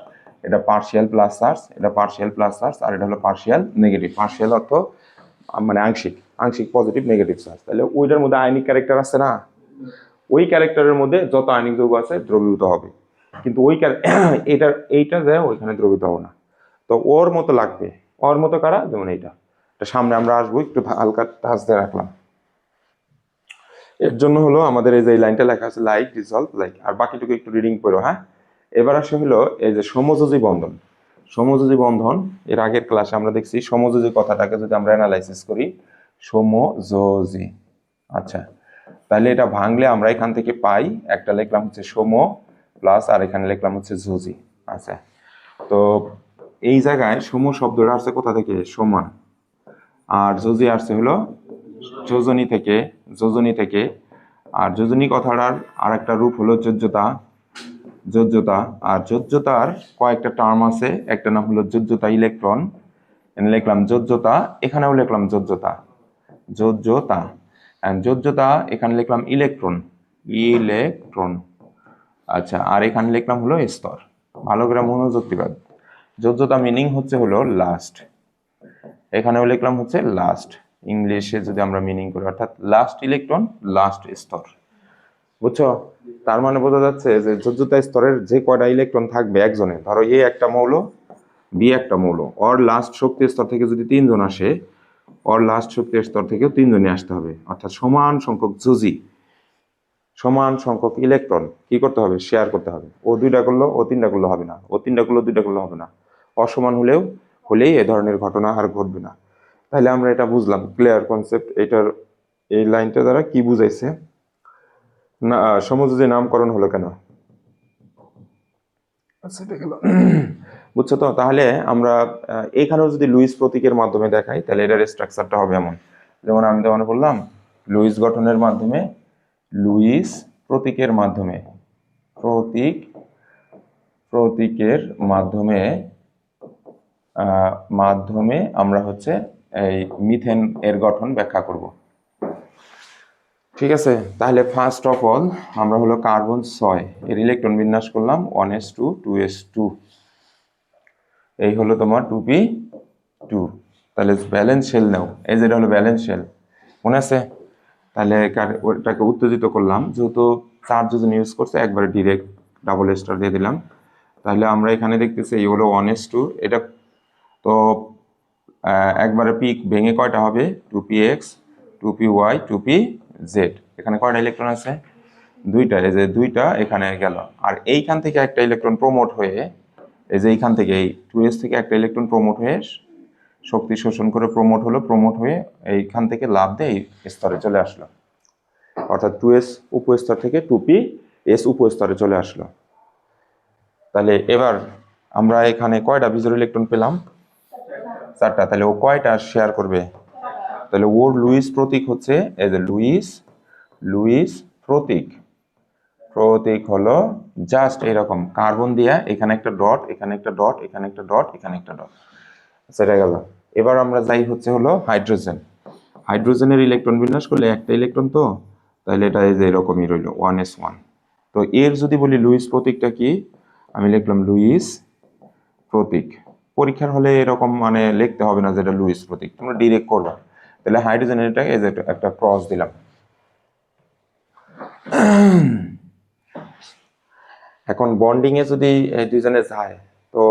এটা পার্শিয়াল প্লাস চার্জ, এটা পার্শিয়াল প্লাস চার্জ, আর এটা হলো পার্শিয়াল নেগেটিভ। পার্শিয়াল অর্থ মানে আংশিক, আংশিক পজিটিভ নেগেটিভ চার্জ। তাহলে ওইটার মধ্যে আয়নিক ক্যারেক্টার আছে না, ওই ক্যারেক্টারের মধ্যে যত আয়নিক যৌগ আছে দ্রবীভূত হবে। কিন্তু ওই এইটা যায় ওইখানে দ্রবীভূত হবে না। তো ওর মতো লাগবে, ওর মতো কারা, যেমন এইটা সামনে আমরা আসবো, একটু হালকা টাচ দিয়ে রাখলাম। এর জন্য হলো আমাদের এই যে লাইনটা লেখা আছে লাইক ডিসলভ লাইক, আর বাকিটুকু একটু রিডিং করো। হ্যাঁ, এবার আসে হলো এই যে সমযোজী বন্ধন। সমযোজী বন্ধন, এর আগের ক্লাসে আমরা দেখছি সমযোজী কথাটাকে যদি আমরা অ্যানালাইসিস করি, সমযোজী, আচ্ছা, তাহলে এটা ভাঙলে আমরা এখান থেকে পাই, একটা লিখলাম হচ্ছে সম প্লাস, আর এখানে লিখলাম হচ্ছে যোজি। আচ্ছা, তো এই জায়গায় সম শব্দটা আসছে কোথা থেকে? সমান। আর যোজি আসছে হলো যোজনী থেকে, যোজনী থেকে। আর যোজনী কথাটার আর একটা রূপ হলো যোজ্যতা, যোজ্যতা। আর যোজ্যতার কয়েকটা টার্ম আছে, একটা নাম হলো যোজ্যতা ইলেকট্রন, লিখলাম যোজ্যতা, এখানেও লিখলাম যোজ্যতা, যোজ্যতা। যোজ্যতা এখানে লিখলাম ইলেকট্রন, ইলেকট্রন। আচ্ছা, আর এখানে লিখলাম হলো স্তর। ভালো করে মনোযোগ দিবা। যোজ্যতা মিনিং হচ্ছে হলো লাস্ট, এখানেও লিখলাম হচ্ছে লাস্ট, ইংলিশে যদি আমরা মিনিং করি, অর্থাৎ লাস্ট ইলেকট্রন, লাস্ট স্তর। বুঝছো? তার মানে বোঝা যাচ্ছে যে যোজ্যতা স্তরের যে কয়টা ইলেকট্রন থাকবে একজনে, ধরো এ একটা মৌল, বি একটা মৌল, ওর লাস্ট শক্তি স্তর থেকে যদি 3 জন আসে, ওর লাস্ট শক্তি স্তর থেকেও 3 জনই আসতে হবে। অর্থাৎ সমান সংখ্যক যোজি, সমান সংখ্যক ইলেকট্রন কি করতে হবে? শেয়ার করতে হবে। ও 2টা করলো, ও 3টা করলে হবে না, ও 3টা করলো, 2টা করলে হবে না। অসমান হলেই এ ধরনের ঘটনা আর ঘটবে না। তাহলে আমরা এটা বুঝলাম, ক্লিয়ার কনসেপ্ট। এটার এই লাইনটা দ্বারা কি বুঝাইছে না, সমযোজী নামকরণ হলো কেন, সেটা গেল। বুঝছো তো? তাহলে আমরা এখানেও যদি লুইস প্রতীকের মাধ্যমে দেখাই, তাহলে এটার স্ট্রাকচারটা হবে এমন, যেমন আমি যেমন বললাম, লুইস গঠনের মাধ্যমে, লুইস প্রতীকের মাধ্যমে, প্রতীকের মাধ্যমে মাধ্যমে আমরা হচ্ছে এই মিথেন এর গঠন ব্যাখ্যা করব। ঠিক আছে? তাহলে ফার্স্ট অফ অল আমরা হলো কার্বন 6 এর ইলেকট্রন বিন্যাস করলাম 1s2 2s2, এই হলো তোমার 2p2। তাহলে ব্যালেন্স শেল নাও, এই যেটা হলো ব্যালেন্স শেল, মনে আছে? তাহলে ওটাকে উত্তেজিত করলাম, যেহেতু চার্জ যোজন ইউজ করছে, একবারে ডিরেক্ট ডাবল স্টার দিয়ে দিলাম। তাহলে আমরা এখানে দেখতেছি এই হলো 1s2, এটা তো একবারে পিক ভেঙে কয়টা হবে? 2px 2py 2pz। এখানে কয়টা ইলেকট্রন আছে? 2টা, এই যে 2টা এখানে গেল। আর এইখান থেকে একটা ইলেকট্রন প্রমোট হয়ে, এই যে এইখান থেকে এই 2s থেকে একটা ইলেকট্রন প্রমোট হয়ে শক্তি শোষণ করে প্রমোট হয়ে এইখান থেকে লাভ দিয়ে এই স্তরে চলে আসলো, অর্থাৎ 2s উপস্তর থেকে 2ps উপস্তরে চলে আসলো। তাহলে এবার আমরা এখানে কয়টা বিজোড় ইলেকট্রন পেলাম? 4টা। তাহলে ও কয়টা শেয়ার করবে? তাহলে ওর লুইস প্রতীক হচ্ছে এই যে লুইস প্রতীক হলো জাস্ট এরকম কার্বন দিয়া এখানে একটা ডট, এখানে একটা ডট, এখানে একটা ডট, এখানে একটা ডট, সেটা গেল। এবার আমরা যাই হচ্ছে হলো হাইড্রোজেনের ইলেকট্রন বিন্যাস করলে একটা ইলেকট্রন তো, তাহলে এটা এই যে এরকমই রইল 1s1। তো এর যদি বলি লুইস প্রতীকটা কি, আমি লিখলাম লুইস প্রতীক। পরীক্ষার হলে এরকম মানে লিখতে হবে না যেটা লুইস প্রতীক, তোমরা ডিরেক্ট করবা। তাহলে হাইড্রোজেনের এটা এই যে একটা ক্রস দিলাম। এখন বন্ডিং এ যদি দুইজনে যায়, তো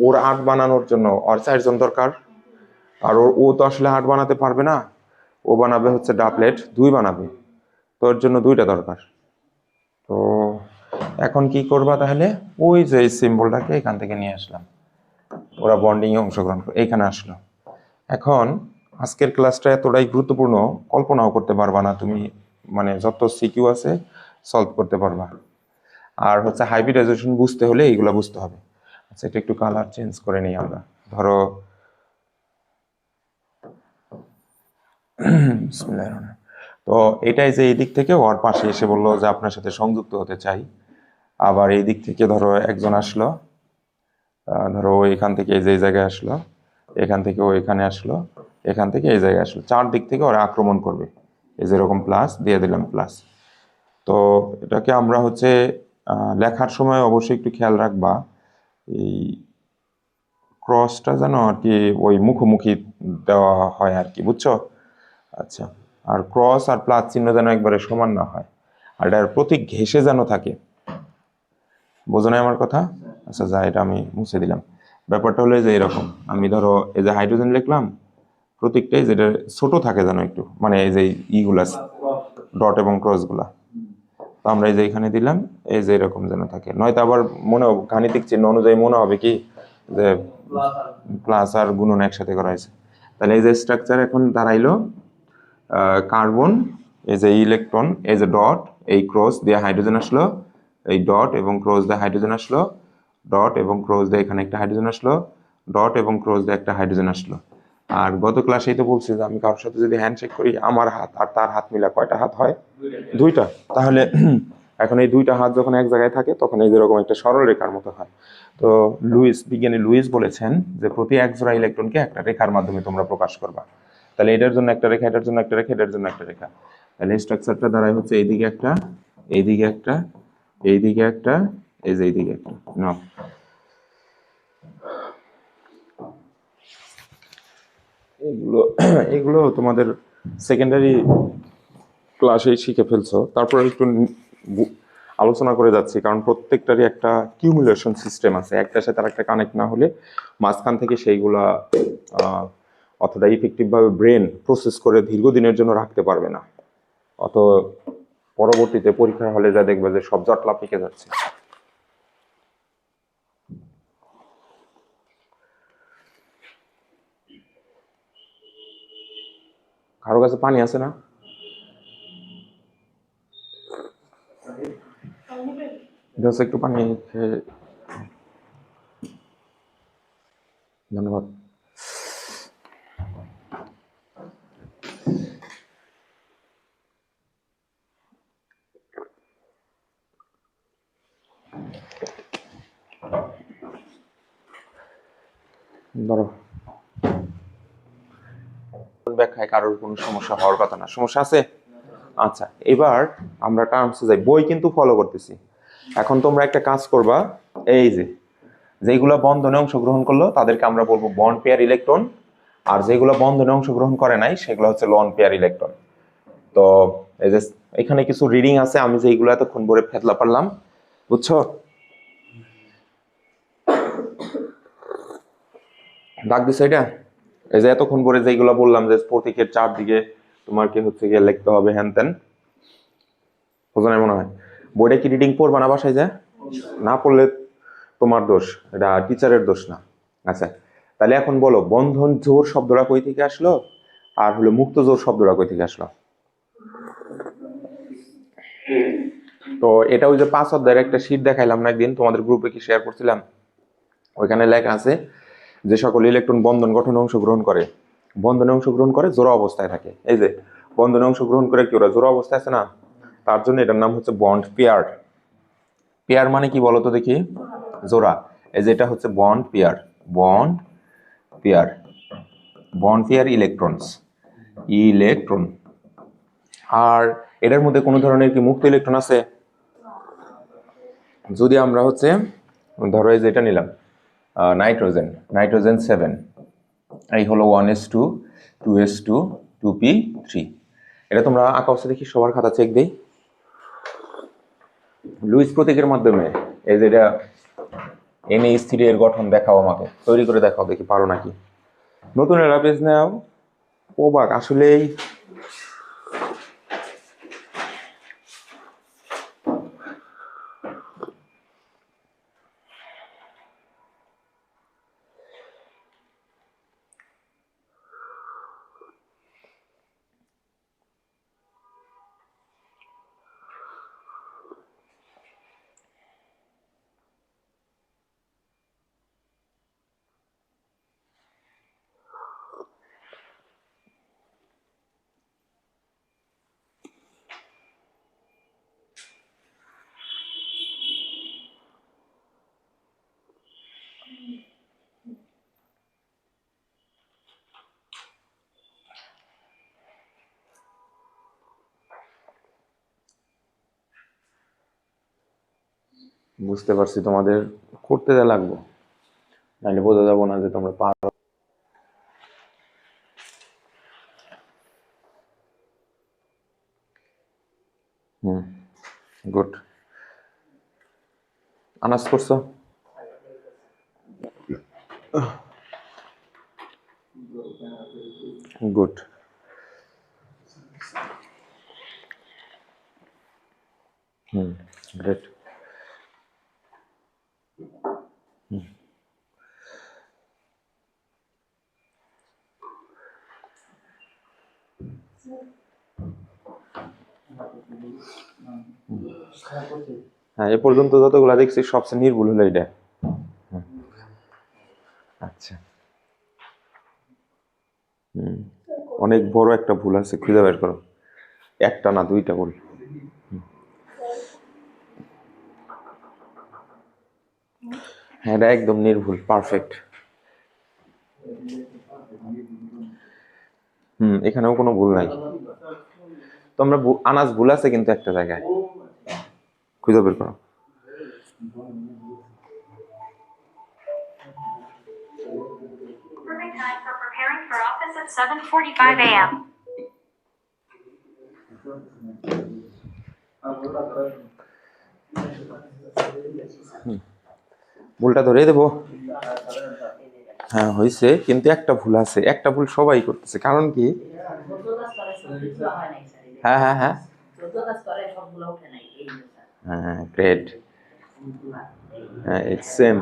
ওর 8 বানানোর জন্য ওর 4 জন দরকার। আর ও তো আসলে 8 বানাতে পারবে না, ও বানাবে হচ্ছে ডাবলেট 2 বানাবে, তো ওর জন্য 2টা দরকার। তো এখন কি করবা? তাহলে ওই যে সিম্বলটাকে এখান থেকে নিয়ে আসলাম, ওরা বন্ডিং এ অংশগ্রহণ করে এইখানে আসলো। এখন আজকের ক্লাসটা এতটাই গুরুত্বপূর্ণ, কল্পনাও করতে পারবা না তুমি, মানে যত সিকিউ আছে সলভ করতে পারবা। আর হচ্ছে হাইব্রিডাইজেশন বুঝতে হলে এইগুলা বুঝতে হবে। আচ্ছা, এটা একটু কালার চেঞ্জ করে নিই আমরা। ধরো তো এটাই যে এই দিক থেকে ওর পাশে এসে বললো যে আপনার সাথে সংযুক্ত হতে চাই। আবার এই দিক থেকে ধরো একজন আসলো, ধরো এখান থেকে এই যে জায়গায় আসলো, এখান থেকে ও এখানে আসলো, এখান থেকে এই জায়গায় আসলো, চার দিক থেকে ওরা আক্রমণ করবে। এই যেরকম প্লাস দিয়ে দিলাম প্লাস। তো এটাকে আমরা হচ্ছে লেখার সময় অবশ্যই একটু খেয়াল রাখবা, এই ক্রসটা যেন আর কি ওই মুখোমুখি দেওয়া হয় আর কি, বুঝছো? আচ্ছা, আর ক্রস আর প্লাস চিহ্ন যেন একবারে সমান না হয়, আর এটার প্রতীক ঘেঁষে যেন থাকে। বোঝো না আমার কথা? আচ্ছা যা, এটা আমি মুছে দিলাম। ব্যাপারটা হলো যে এরকম, আমি ধরো এই যে হাইড্রোজেন লিখলাম, প্রতীকটাই যেটা ছোট থাকে যেন একটু, মানে এই যে ইগুলা ডট এবং ক্রস গুলা, তো আমরা এই যে এখানে দিলাম, এই যে এরকম যেন থাকে। নয়তো আবার মনে হবে গাণিতিক চিহ্ন অনুযায়ী মনে হবে কি যে প্লাস আর গুণন একসাথে করা হয়েছে। তাহলে এই যে স্ট্রাকচার এখন দাঁড়াইলো, কার্বন, এই যে ইলেকট্রন, এই যে ডট, এই ক্রস দিয়ে হাইড্রোজেন আসলো, এই ডট এবং ক্রস দিয়ে হাইড্রোজেন আসলো, ডট এবং ক্রস দিয়ে এখানে একটা হাইড্রোজেন আসলো, ডট এবং ক্রস দিয়ে একটা হাইড্রোজেন আসলো। আর গত ক্লাসেই তো বলছি যে আমি কারোর সাথে যদি হ্যান্ডশেক করি, আমার হাত আর তার হাত মিলা কয়টা হাত হয়? দুইটা। তাহলে এখন এই দুইটা হাত যখন এক জায়গায় থাকে তখন এই যেরকম একটা সরল রেখার মতো হয়। তো বিজ্ঞানী লুইস বলেছেন যে প্রতি এক জোড়া ইলেকট্রনকে একটা রেখার মাধ্যমে তোমরা প্রকাশ করবা। তাহলে এটার জন্য একটা রেখা, এটার জন্য একটা রেখা, এটার জন্য একটা রেখা। তাহলে স্ট্রাকচারটা দাঁড়ায় হচ্ছে এইদিকে একটা, এইদিকে একটা, এইদিকে একটা, এই যে এইদিকে একটা। নাও, এগুলো এগুলো তোমাদের সেকেন্ডারি ক্লাসেই শিখে ফেলছো, তারপর একটু আলোচনা করে যাচ্ছি, কারণ প্রত্যেকটারই একটা কিউমুলেশন সিস্টেম আছে, একটার সাথে আরেকটা কানেক্ট না হলে মাঝখান থেকে সেইগুলা অতটা ইফেক্টিভভাবে ব্রেন প্রসেস করে দীর্ঘদিনের জন্য রাখতে পারবে না। অত পরবর্তীতে পরীক্ষার হলে যা দেখবে যে সব জটলা পেকে যাচ্ছে। কারো কাছে পানি আছে না? একটু পানি খেয়ে, ধন্যবাদ। ধরো ব্যাখ্যায় কারোর কোনো সমস্যা হওয়ার কথা না, সমস্যা আছে? আচ্ছা, এবার আমরা টার্মসে যাই, বই কিন্তু ফলো করতেছি। এখন তোমরা একটা কাজ করবা, এই যে যেগুলো বন্ধনে অংশগ্রহণ করলো তাদেরকে আমরা বলবো বন্ড পেয়ার ইলেকট্রন, আর যেগুলো বন্ধনে অংশগ্রহণ করে নাই সেগুলো হচ্ছে লন পেয়ার ইলেকট্রন। তো এই যে এখানে কিছু রিডিং আছে, আমি যে এইগুলো এতক্ষণ ভরে ফেতলা পারলাম, বুঝছো? দাগ দিছে এটা, এই যে এতক্ষণ পরে যেগুলো বললাম যে প্রতীকের চারদিকে তোমার কি হচ্ছে গিয়ে লিখতে হবে হ্যান ত্যান, বোঝা নাই মনে হয়? বইটা কি রিডিং পড়বা না বাসায় যায়? না পড়লে তোমার দোষ, এটা টিচারের দোষ না। আচ্ছা, তাহলে এখন বলো বন্ধন জোর শব্দটা কই থেকে আসলো, আর হলো মুক্ত জোর শব্দটা কই থেকে আসলো? তো এটা ওই যে 5 অধ্যায়ের একটা শীট দেখাইলাম না একদিন, তোমাদের গ্রুপে কি শেয়ার করছিলাম? ওইখানে লেখা আছে যে সকল ইলেকট্রন বন্ধন গঠনে অংশগ্রহণ করে, বন্ধনে অংশগ্রহণ করে জোড়া অবস্থায় থাকে। এই যে বন্ধনে অংশগ্রহণ করে কি ওরা জোড়া অবস্থায় আছে না, তার জন্য এটার নাম হচ্ছে বন্ড পেয়ার। পেয়ার মানে কি বলতো দেখি? জোড়া। এই যে এটা হচ্ছে bond pair, bond pair, bond pair electrons, electron. আর এটার মধ্যে কোনো ধরনের কি মুক্ত ইলেকট্রন আছে? যদি আমরা হচ্ছে ধরো এই যে এটা নিলাম নাইট্রোজেন, নাইট্রোজেন 7, এই হলো 1s2 2s2 2p3। এটা তোমরা আঁকা অবস্থা দেখি সবার খাতা চেক দেই। লুইস প্রতীকের মাধ্যমে এই যে এটা NH3 এর গঠন দেখাও, আমাকে তৈরি করে দেখাও দেখি পারো নাকি। নতুন একটা পেজ নাও, অবাক আসলেই। বুঝতে পারছি তোমাদের করতে যা লাগবো, নাহলে বোঝা যাবো না যে তোমরা পারো। গুড। আনাজ করছো? গুড। গ্রেট। হ্যাঁ, এ পর্যন্ত যতগুলা দেখছি সবচেয়ে নির্ভুল হলো এটা। আচ্ছা, অনেক বড় একটা ভুল আছে, খুঁজে বের করো। একটা না, দুইটা ভুল। হ্যাঁ, এটা একদম নির্ভুল, পারফেক্ট। এখানেও কোনো ভুল নাই। তোমরা আনাজ ভুল আছে কিন্তু একটা জায়গায়, খুঁজে বের করো। Perfect time for preparing for office at 7:45 a.m. ভুলটা ধরে দেবো। হ্যাঁ হয়েছে, কিন্তু একটা ভুল আছে, একটা ভুল সবাই করতেছে। কারণ কি? হ্যাঁ হ্যাঁ হ্যাঁ হ্যাঁ, গ্রেট। হ্যাঁ, সেম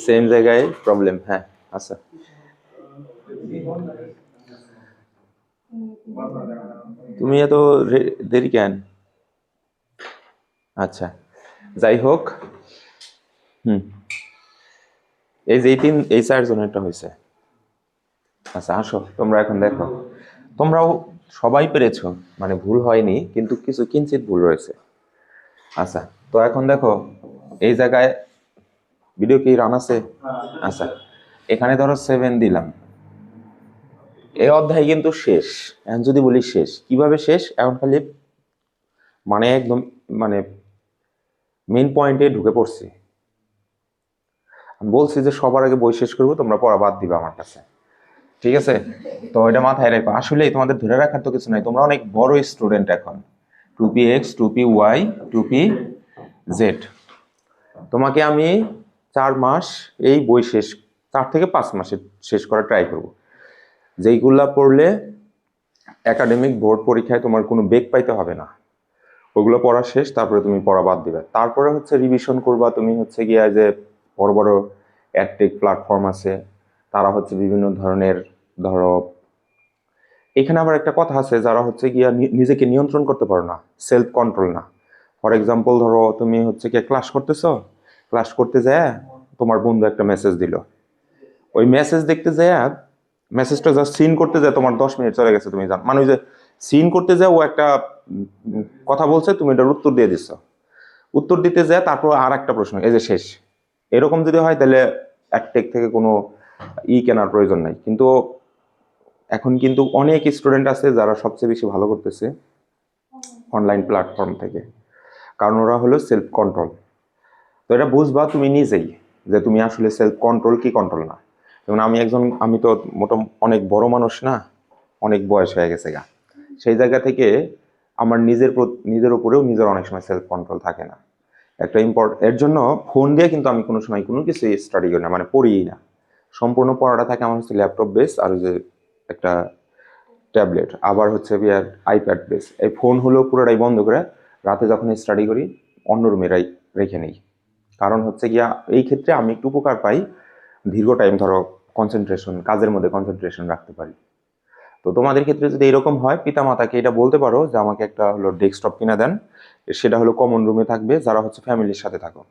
সেম জায়গায় প্রবলেম। হ্যাঁ, আচ্ছা, তুমি এত দেরি কেন? আচ্ছা, যাই হোক। এই যে এই 4 জনেরটা হয়েছে। আচ্ছা, আসো তোমরা এখন দেখো, তোমরাও সবাই পেরেছো, মানে ভুল হয়নি, কিন্তু কিছু কিঞ্চিত ভুল রয়েছে। আচ্ছা, তো এখন দেখো এই জায়গায় ভিডিও কি রান আছে? আচ্ছা, এখানে ধরো 7 দিলাম। এই অধ্যায় কিন্তু শেষ। এখন যদি বলি শেষ, কিভাবে শেষ? এখন খালি মানে একদম মানে মেইন পয়েন্টে ঢুকে পড়ছি। আমি বলছি যে সবার আগে বই শেষ করবো, তোমরা পড়া বাদ দিবা আমার কাছে, ঠিক আছে? তো এটা মাথায় রাখো। আসলেই তোমাদের ধরে রাখার তো কিছু নাই, তোমরা অনেক বড় স্টুডেন্ট এখন। 2px 2py 2pz, তোমাকে আমি 4 মাস এই বই শেষ, 4 থেকে 5 মাসে শেষ করা ট্রাই করব, যেইগুলা পড়লে একাডেমিক বোর্ড পরীক্ষায় তোমার কোনো বেগ পাইতে হবে না। ওগুলো পড়া শেষ, তারপরে তুমি পড়া বাদ দিবে। তারপরে হচ্ছে রিভিশন করবা। তুমি হচ্ছে গিয়া যে বড় বড় অ্যাডটেক প্ল্যাটফর্ম আছে, তারা হচ্ছে বিভিন্ন ধরনের, ধরো এখানে আবার একটা কথা আছে, যারা হচ্ছে গিয়া নিজেকে নিয়ন্ত্রণ করতে পারো না, সেলফ কন্ট্রোল না। ফর এক্সাম্পল ধরো তুমি হচ্ছে গিয়ে ক্লাস করতেছো, ক্লাস করতে যায় তোমার বন্ধু একটা মেসেজ দিল, ওই মেসেজ দেখতে যায়, মেসেজটা জাস্ট সিন করতে যায়, তোমার 10 মিনিট চলে গেছে, তুমি জানো, মানে ওই যে সিন করতে যায়, ও একটা কথা বলছে, তুমি এটার উত্তর দিয়ে দিচ্ছ, উত্তর দিতে যায় তারপর আর একটা প্রশ্ন, এই যে শেষ। এরকম যদি হয় তাহলে অ্যাডটেক থেকে কোনো কেনার প্রয়োজন নাই। কিন্তু এখন কিন্তু অনেক স্টুডেন্ট আছে যারা সবচেয়ে বেশি ভালো করতেছে অনলাইন প্ল্যাটফর্ম থেকে, কারণ ওরা হলো সেলফ কন্ট্রোল। তো এটা বুঝবা তুমি নিজেই যে তুমি আসলে সেলফ কন্ট্রোল কি কন্ট্রোল না। যেমন আমি তো অনেক বড় মানুষ না, অনেক বয়স হয়ে গেছে গা, সেই জায়গা থেকে আমার নিজের উপরেও নিজের অনেক সময় সেলফ কন্ট্রোল থাকে না। একটা এর জন্য ফোন দিয়ে কিন্তু আমি কোনো সময় কোনো কিছু স্টাডি করি না, মানে পড়িই না। সম্পূর্ণ পড়াটা থাকে আমার হচ্ছে ল্যাপটপ বেস, আর যে একটা ট্যাবলেট, আবার হচ্ছে আইপ্যাড বেস। এই ফোন হলো পুরোটাই বন্ধ করে রাতে যখন স্টাডি করি অন্য রুমে রেখে নেই। কারণ হচ্ছে গিয়া এই ক্ষেত্রে আমি একটু উপকার পাই, দীর্ঘ টাইম ধরো কাজের মধ্যে কনসেন্ট্রেশন রাখতে পারি। তো তোমাদের ক্ষেত্রে যদি এরকম হয়, পিতামাতাকে এটা বলতে পারো যে আমাকে একটা হলো ডেস্কটপ কিনে দেন, সেটা হলো কমন রুমে থাকবে, যারা হচ্ছে ফ্যামিলির সাথে থাকো।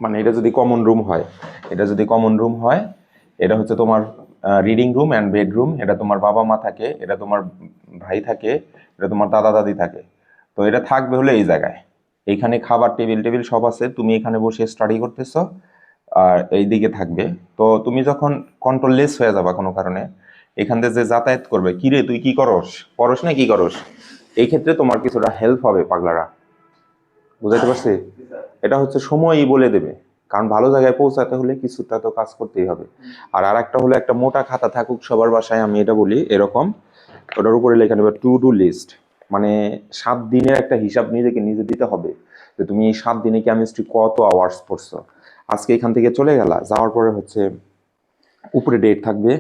মানে এটা যদি কমন রুম হয়, এটা হচ্ছে তোমার রিডিং রুম অ্যান্ড বেডরুম, এটা তোমার বাবা মা থাকে, এটা তোমার ভাই থাকে, এটা তোমার দাদা দাদি থাকে। তো এটা থাকবে হলো এই জায়গায়, এইখানে খাবার টেবিল সব আছে, তুমি এখানে বসে স্টাডি করতেছো, আর এই দিকে থাকবে। তো তুমি যখন কন্ট্রোললেস হয়ে যাবা কোনো কারণে, এখান থেকে যে যাতায়াত করবে, কিরে তুই কি করস, পড়স না কি করস, এই ক্ষেত্রে তোমার কিছুটা হেল্প হবে পাগলারা। বুঝাইতে পারছি? এটা হচ্ছে সময়ই বলে দেবে, কারণ ভালো জায়গায় পৌঁছাতে হলে কিছুটা তো কাজ করতেই হবে। আর আরেকটা হলো একটা মোটা খাতা থাকুক সবার বাসায়, আমি এটা বলি এরকম, ওটার উপরে লেখা নেবে টু ডু লিস্ট, মানে 7 দিনের একটা হিসাব নিজেকে নিজে দিতে হবে যে তুমি এই 7 দিনে কেমিস্ট্রি কত আওয়ার্স পড়ছো। আজকে এখান থেকে চলে গেলা, যাওয়ার পরে হচ্ছে উপরে ডেট থাকবে,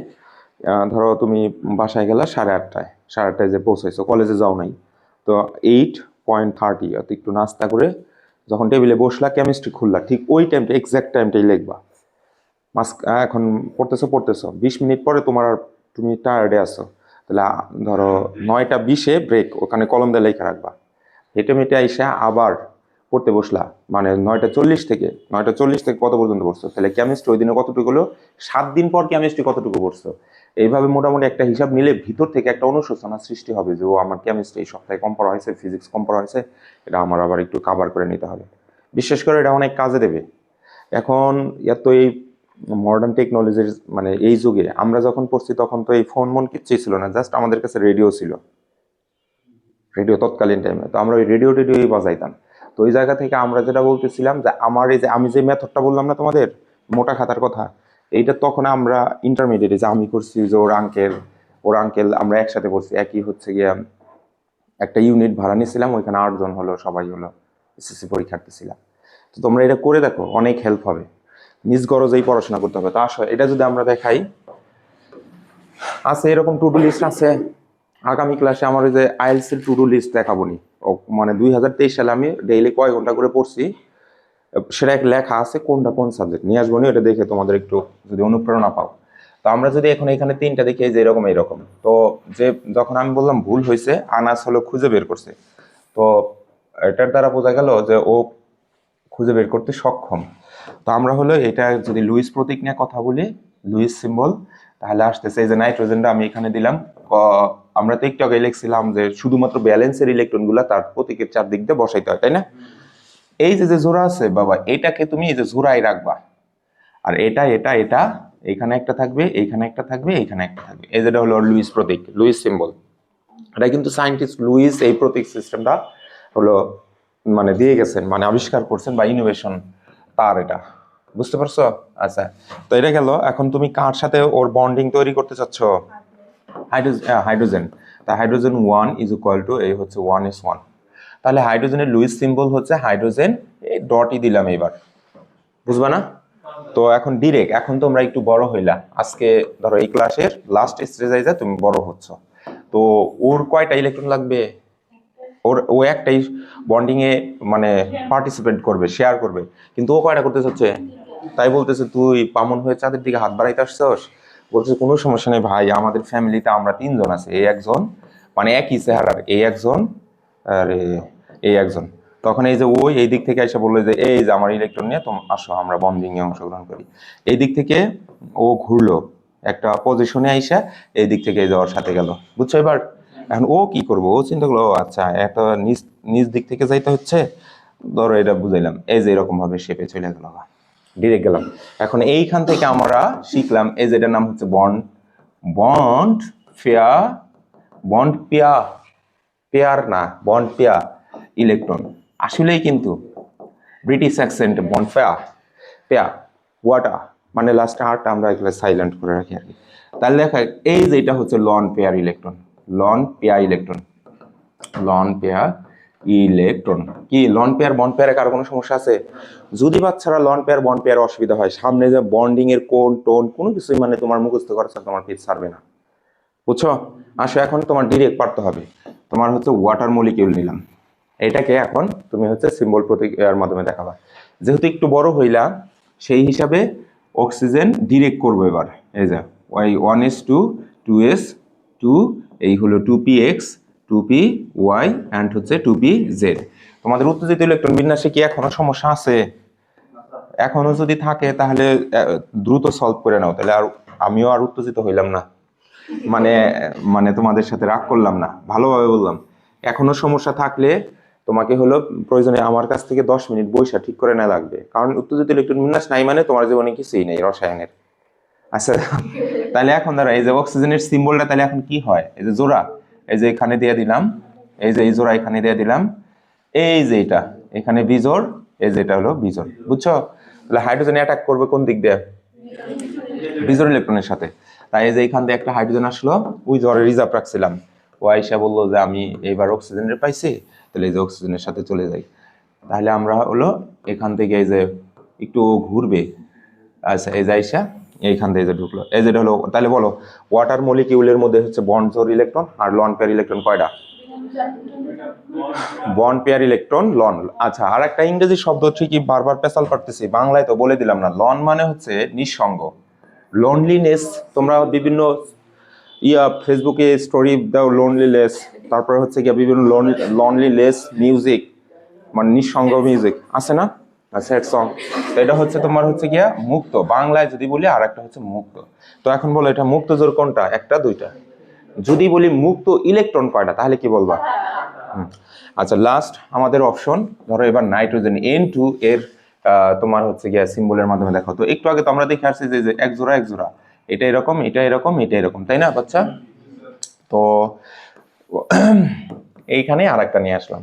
ধরো তুমি বাসায় গেলা 8:30টায়, 8:30টায় যে পৌঁছাইছো, কলেজে যাও নাই, তো 8:30 অত একটু নাস্তা করে যখন টেবিলে বসলা কেমিস্ট্রি খুললা, ঠিক ওই টাইমটা এক্সাক্ট টাইমটাই লিখবা। এখন পড়তেছো 20 মিনিট পরে তুমি টায়ার্ডে আছো, তাহলে ধরো 9:20-এ ব্রেক, ওখানে কলম দিয়ে লেখা রাখবা। হেঁটে মেটে আইসা আবার পড়তে বসলা, মানে 9:40 থেকে কত পর্যন্ত পড়ছো, তাহলে কেমিস্ট্রি ওই দিনে কতটুকু হলো, 7 দিন পর কেমিস্ট্রি কতটুকু পড়ছো। এইভাবে মোটামুটি একটা হিসাব নিলে ভিতর থেকে একটা অনুশোচনা সৃষ্টি হবে যে ও আমার কেমিস্ট্রি এই সপ্তাহে কম পড়া হয়েছে, ফিজিক্স কম পড়া হয়েছে, এটা আমার আবার একটু কাভার করে নিতে হবে। বিশেষ করে এটা অনেক কাজে দেবে। এখন এত এই মডার্ন টেকনোলজির মানে এই যুগে আমরা যখন পড়ছি তখন তো এই ফোন কিচ্ছুই ছিল না, জাস্ট আমাদের কাছে রেডিও ছিল, রেডিও তৎকালীন টাইমে তো আমরা ওই রেডিওই বাজাইতাম। তো ওই জায়গা থেকে আমরা যেটা বলতেছিলাম যে আমার এই যে আমি যে মেথডটা বললাম না তোমাদের মোটা খাতার কথা, এইটা তখন আমরা ইন্টারমিডিয়েটে যে আমি করছি, যে ওর আঙ্কেল আমরা একসাথে করছি, একই হচ্ছে গিয়া একটা ইউনিট ভাড়া নিয়েছিলাম, ওইখানে 8 জন হলো, সবাই হলো এসএসসি পরীক্ষার্থী ছিলাম। তো তোমরা এটা করে দেখো, অনেক হেল্প হবে, নিজ গরজেই পড়াশোনা করতে হবে। তো আসো এটা যদি আমরা দেখাই, আছে এরকম টু ডু লিস্ট আছে। আগামী ক্লাসে আমার ওই যে আইএলস এর টু ডু লিস্ট দেখাবো নি, মানে 2023 সালে আমি ডেইলি কয় ঘন্টা করে পড়ছি সেটা এক লেখা আছে, কোনটা কোন সাবজেক্ট নিয়ে আসবো নি, এটা দেখে তোমাদের একটু যদি অনুপ্রেরণা পাও। তো আমরা যদি এখন এখানে 3টা দেখি, যে এরকম তো, যে যখন আমি বললাম ভুল হয়েছে, আনাস হলো খুঁজে বের করছে, তো এটার দ্বারা বোঝা গেল যে ও খুঁজে বের করতে সক্ষম। তো আমরা হলো এটা যদি লুইস প্রতীক নিয়ে কথা বলি, লুইস সিম্বল, তাহলে আসতেছে এই যে নাইট্রোজেনটা আমি এখানে দিলাম। আমরা তো একটু আগে লিখছিলাম যে শুধুমাত্র ব্যালেন্সের ইলেকট্রনগুলো তার প্রতীকের চারদিক দিয়ে বসাইতে হয়, তাই না? এই যে জোড়া আছে বাবা, এটাকে তুমি এই যে জোড়ায় রাখবা, আর এটা এখানে একটা থাকবে, এইখানে একটা থাকবে, এইখানে একটা থাকবে, এই যেটা হলো লুইস প্রতীক, লুইস সিম্বল। এটা কিন্তু সায়েন্টিস্ট লুইস এই প্রতীক সিস্টেমটা হলো মানে দিয়ে গেছেন, মানে আবিষ্কার করছেন বা ইনোভেশন তার এটা, বুঝতে পারছো? আচ্ছা, তো এটা গেল। এখন তুমি কার সাথে ওর বন্ডিং তৈরি করতে চাচ্ছ? হাইড্রোজেন। তা হাইড্রোজেন 1 = এই হচ্ছে 1s1, তাহলে হাইড্রোজেনের লুইস সিম্বল হচ্ছে হাইড্রোজেন, এই ডটই দিলাম এবার, বুঝবা না? তো এখন ডিরেক্ট, এখন তোমরা একটু বড় হইলা, আজকে ধরো এই ক্লাসের লাস্ট স্টেজে যা তুমি বড় হচ্ছ, তো ওর কয়টা ইলেকট্রন লাগবে? ও একটাই বন্ডিং এ মানে পার্টিসিপেট করবে, শেয়ার করবে, কিন্তু ও কয়টা করতে চাচ্ছে? তাই বলতেছে তুই পামন হয়ে চাঁদের দিকে হাত বাড়াইতে আসছস। বলছে কোনো সমস্যা নেই ভাই, আমাদের ফ্যামিলিতে আমরা 3 জন আছি, এই একজন মানে একই চেহারার, এই একজন আর এই একজন। তখন এই যে ওই এই দিক থেকে এসে বললো যে এই যে আমার ইলেকট্রন নিয়ে তুমি আসো, আমরা বন্ডিং এ অংশগ্রহণ করি। এই দিক থেকে ও ঘুরলো একটা পজিশনে আইসা, এই দিক থেকে যাওয়ার সাথে গেল, বুঝছো এবার? এখন ও কি করবো, ও চিন্তা করলো আচ্ছা একটা নিজ নিজ দিক থেকে যাইতে হচ্ছে, ধরো এটা বুঝাইলাম, এই যে এরকম ভাবে শেপে চলে গেল, ডিরেক্ট গেলাম। এখন এইখান থেকে আমরা শিখলাম এই যেটার নাম হচ্ছে bond, bond fair, bond pair, pair না বন্ড পেয়ার ইলেকট্রন, আসলেই কিন্তু ব্রিটিশ অ্যাকসেন্টে বন্ড পেয়ার, পেয়ার ওয়াটার, মানে লাস্টে আরটা আমরা এগুলো সাইলেন্ট করে রাখি আর কি। তাহলে দেখা এই যে এটা হচ্ছে loan pair electron, loan pair electron, loan pair electron. কি লন পেয়ার বন্ড পেয়ারে কারো কোনো সমস্যা আছে? যদি বাচ্চারা লন পেয়ার বন্ড পেয়ার অসুবিধা হয়, সামনে যে বন্ডিং এর কোন টোন কোনো কিছুই মানে তোমার মুখস্থ করা ছাড়া তোমার পিছ ছাড়বে না, বুঝছো? আসো এখন তোমার ডিরেক্ট পারতে হবে। তোমার হচ্ছে ওয়াটার মলিকিউল নিলাম, এটাকে এখন তুমি হচ্ছে সিম্বল প্রতীকের মাধ্যমে দেখাবা। যেহেতু একটু বড় হইলা, সেই হিসাবে অক্সিজেন ডিরেক্ট করবো এবার। এই যে ওয়াই 1s2 2s2, এই হলো 2px 2py অ্যান্ড হচ্ছে 2pz। তোমাদের উত্তেজিত ইলেকট্রন বিন্যাসে কি এখনো সমস্যা আছে? এখনো যদি থাকে তাহলে দ্রুত সলভ করে নাও, তাহলে আর আমিও আর উত্তেজিত হইলাম না, মানে মানে তোমাদের সাথে রাগ করলাম না, ভালোভাবে বললাম। এখনো সমস্যা থাকলে তোমাকে হলো প্রয়োজনে আমার কাছ থেকে 10 মিনিট বইসা ঠিক করে নেওয়া লাগবে, কারণ উত্তেজিত ইলেকট্রন বিন্যাস নাই মানে তোমার জীবনে কিছুই নেই রসায়নের। আচ্ছা, তাহলে এখন ধরো এই যে অক্সিজেনের সিম্বলটা তাহলে এখন কি হয়, এই যে জোড়া, এই যে এখানে দিয়ে দিলাম, এই যে এই জোড়া এখানে দিয়ে দিলাম, এই যে এটা এখানে বিজোড়, এই যেটা হলো বিজোড়, বুঝছো? তাহলে হাইড্রোজেন অ্যাটাক করবে কোন দিক দিয়ে? বিজোড় ইলেকট্রনের সাথে। তাই এই যে এখান দিয়ে একটা হাইড্রোজেন আসলো, ওই জ্বরে রিজার্ভ রাখছিলাম, ও আইসা বললো যে আমি এইবার অক্সিজেনের পাইছি, তাহলে এই যে অক্সিজেনের সাথে চলে যাই। তাহলে আমরা হলো এখান থেকে এই যে একটু ঘুরবে, আচ্ছা এই যে আইসা এইখান থেকে যে ঢুকলো, এই যেটা হলো। তাহলে বলো ওয়াটার মলিকিউলের মধ্যে হচ্ছে বন্ড জোড় ইলেকট্রন আর লন পেয়ার ইলেকট্রন কয়টা? Bond pair electron lone. আচ্ছা, আর একটা ইংরেজি শব্দ ঠিকই বারবার পেশাল পারতেছি, বাংলায় তো বলে দিলাম না। লন মানে হচ্ছে নিঃসঙ্গ, লোনলিনেস। তোমরা বিভিন্ন ফেসবুকে স্টোরি দাও লোনলিনেস, তারপরে হচ্ছে গিয়ে বিভিন্ন লনলিনেস মিউজিক, মানে নিঃসঙ্গ মিউজিক আছে না, স্যাড সং। এটা হচ্ছে তোমার হচ্ছে গিয়া মুক্ত, বাংলায় যদি বলি, আর একটা হচ্ছে মুক্ত। তো এখন বলো এটা মুক্ত জোর কোনটা, একটা দুইটা? যদি বলি মুক্ত ইলেকট্রন কয়টা, তাহলে কি বলবা? আচ্ছা, লাস্ট আমাদের অপশন, ধরো এবার নাইট্রোজেন N2 এর তোমার হচ্ছে গিয়া সিম্বলের মাধ্যমে দেখো। তো একটু আগে তো আমরা দেখে আসছি যে এক জোড়া এক জোড়া, এটা এরকম, এটা এরকম, এটা এরকম, তাই না বাচ্চা? তো এইখানে আর একটা নিয়ে আসলাম।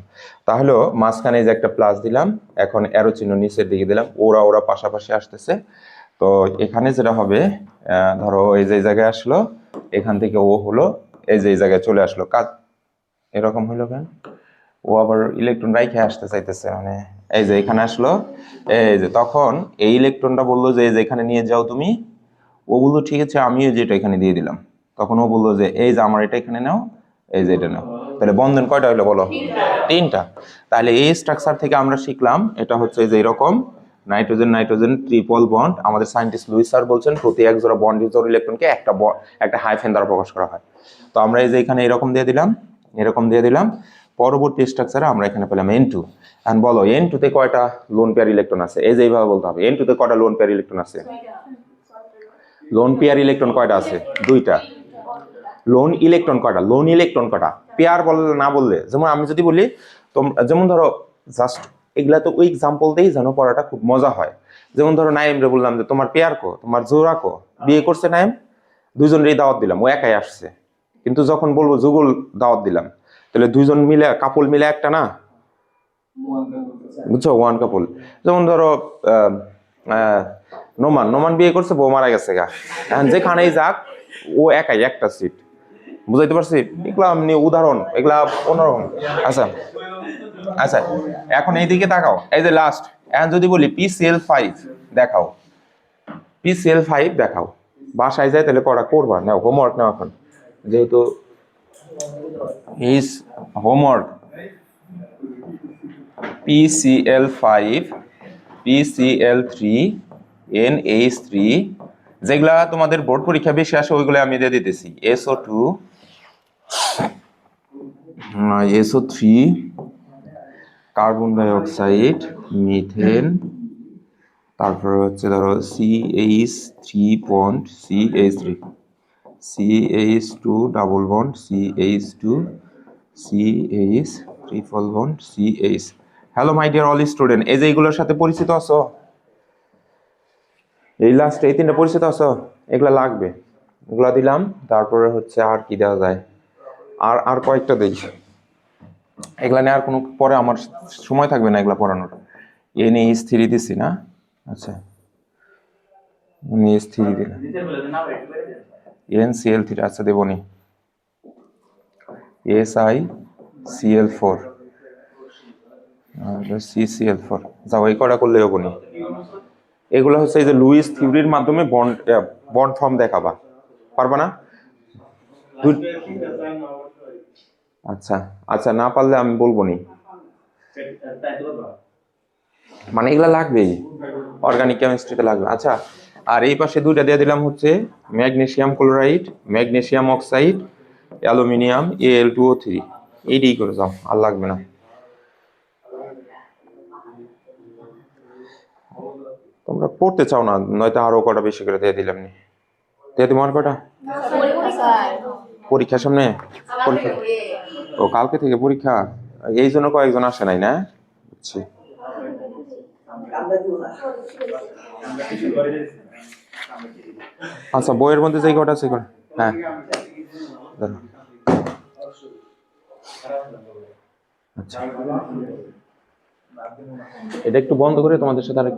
তাহলে মাঝখানে যে একটা প্লাস দিলাম, এখন অ্যারো চিহ্ন নিচের দিকে দিলাম, ওরা ওরা পাশাপাশি আসতেছে। তো এখানে যেটা হবে, ধরো এই যে জায়গায় আসলো, এখান থেকে ও হলো এই যে জায়গায় চলে আসলো, কাজ এরকম হইলো কেন? ও আবার ইলেকট্রন রাইখে আসতে চাইতেছে, মানে এই যে এখানে আসলো, এই যে তখন এই ইলেকট্রনটা বললো যে এখানে নিয়ে যাও তুমি, ও বললো ঠিক আছে, আমিও যেটা এখানে দিয়ে দিলাম। তখন ও বললো যে এই যে আমার এটা এখানে নাও, এই যে এটা নাও। তাহলে বন্ধন কয়টা হলো বলো? তিনটা। তাহলে এই স্ট্রাকচার থেকে আমরা শিখলাম এটা হচ্ছে যে এরকম নাইট্রোজেন নাইট্রোজেন ট্রিপল বন্ড। আমাদের সায়েন্টিস্ট লুইস স্যার বলছেন প্রতি এক জোড়া বন্ড জোড় ইলেকট্রনকে একটা হাইফেন দ্বারা প্রকাশ করা হয়। তো আমরা এই যে এখানে এরকম দিয়ে দিলাম, এরকম দিয়ে দিলাম। পরবর্তী স্ট্রাকচারে আমরা এখানে পেলাম N2। এখন বলো N2 তে কয়টা লোন পেয়ার ইলেকট্রন আছে? এই যে এইভাবে বলতে হবে, N2 তে কয়টা লোন পেয়ার ইলেকট্রন আছে? লোন পেয়ার ইলেকট্রন কয়টা আছে? দুইটা। লোন ইলেকট্রন কয়টা? লোন ইলেকট্রন কয়টা? পেয়ার বললে না বললে, যেমন আমি যদি বলি যেমন ধরো জাস্ট এগুলা তো ওই এক্সাম্পল দিয়েই যেন পড়াটা খুব মজা হয়। যেমন ধরো নাইম রে বললাম যে তোমার পেয়ার কো, তোমার জোড়া কো, বিয়ে করছে নাইম, দুইজনেরই দাওয়াত দিলাম, ও একাই আসছে। কিন্তু যখন বলবো যুগল দাওয়াত দিলাম, তাহলে দুইজন মিলে কাপল মিলে একটা না, বুঝছো, ওয়ান কাপল। যেমন ধরো নোমান নোমান বিয়ে করছে, বউ মারা গেছে গা, এখন যেখানেই যাক ও একাই, একটা সিট। বুঝাইতে পারছি? এগুলা এমনি উদাহরণ, এগুলা অন্যরকম। আচ্ছা আচ্ছা, এখন এইদিকে তাকাও, এই যে লাস্ট। এখন যদি বলি PCl5 দেখাও, PCl5 দেখাও, বাসায় যায় তাহলে করা করবা, নাও হোমওয়ার্ক নাও এখন, যেহেতু is homework. PCl5, PCl3, NH3, যেগুলা তোমাদের বোর্ড পরীক্ষা বেশি আসে ওইগুলো আমি দিয়ে দিতেছি। SO2, SO3, carbon die oxide, methane, তারপরে হচ্ছে ধরো CH3 bond CH3, CH2 double bond CH2, CH triple bond CH। Hello my dear all student, এই যে এইগুলোর সাথে পরিচিত আছো? এই লাস্ট এই তিনটা পরিচিত আছো? এগুলা লাগবে, এগুলা দিলাম। তারপরে হচ্ছে আর কি দেওয়া যায়, আর আর কয়েকটা দেই, এগুলা নিয়ে আর কোনো পরে আমার সময় থাকবে না এগুলা পড়ানোর। NH3 দিছি না? আচ্ছা, NH3 দিলাম, NCl3 আচ্ছা দেবনি, SiCl4, CCl4, যাও এই কটা করলে হবো নি। এগুলো হচ্ছে এই যে লুইস থিওরির মাধ্যমে বন্ড বন্ড ফর্ম দেখাবা, পারবা না? আচ্ছা আচ্ছা, না পারলে আমি বলবো নি, মানে এগুলা লাগবেই, অর্গানিক কেমিস্ট্রিতে লাগবে। আচ্ছা, আর এই পাশে দুইটা দিয়ে দিলাম হচ্ছে magnesium chloride, magnesium oxide, aluminium Al2O3, এইটাই করে যাও, আর লাগবে না। তোমরা পড়তে চাও না, নয়তো আরো কটা বেশি করে দিয়ে দিলাম নি। দিয়ে তোমার কটা পরীক্ষার সামনে? পরীক্ষা ও কালকে থেকে পরীক্ষা, এই জন্য কয়েকজন আসে নাই না? বুঝছি। আচ্ছা, বইয়ের মধ্যে যেই কটা আছে কটা, হ্যাঁ আচ্ছা এটা একটু বন্ধ করে তোমাদের সাথে আর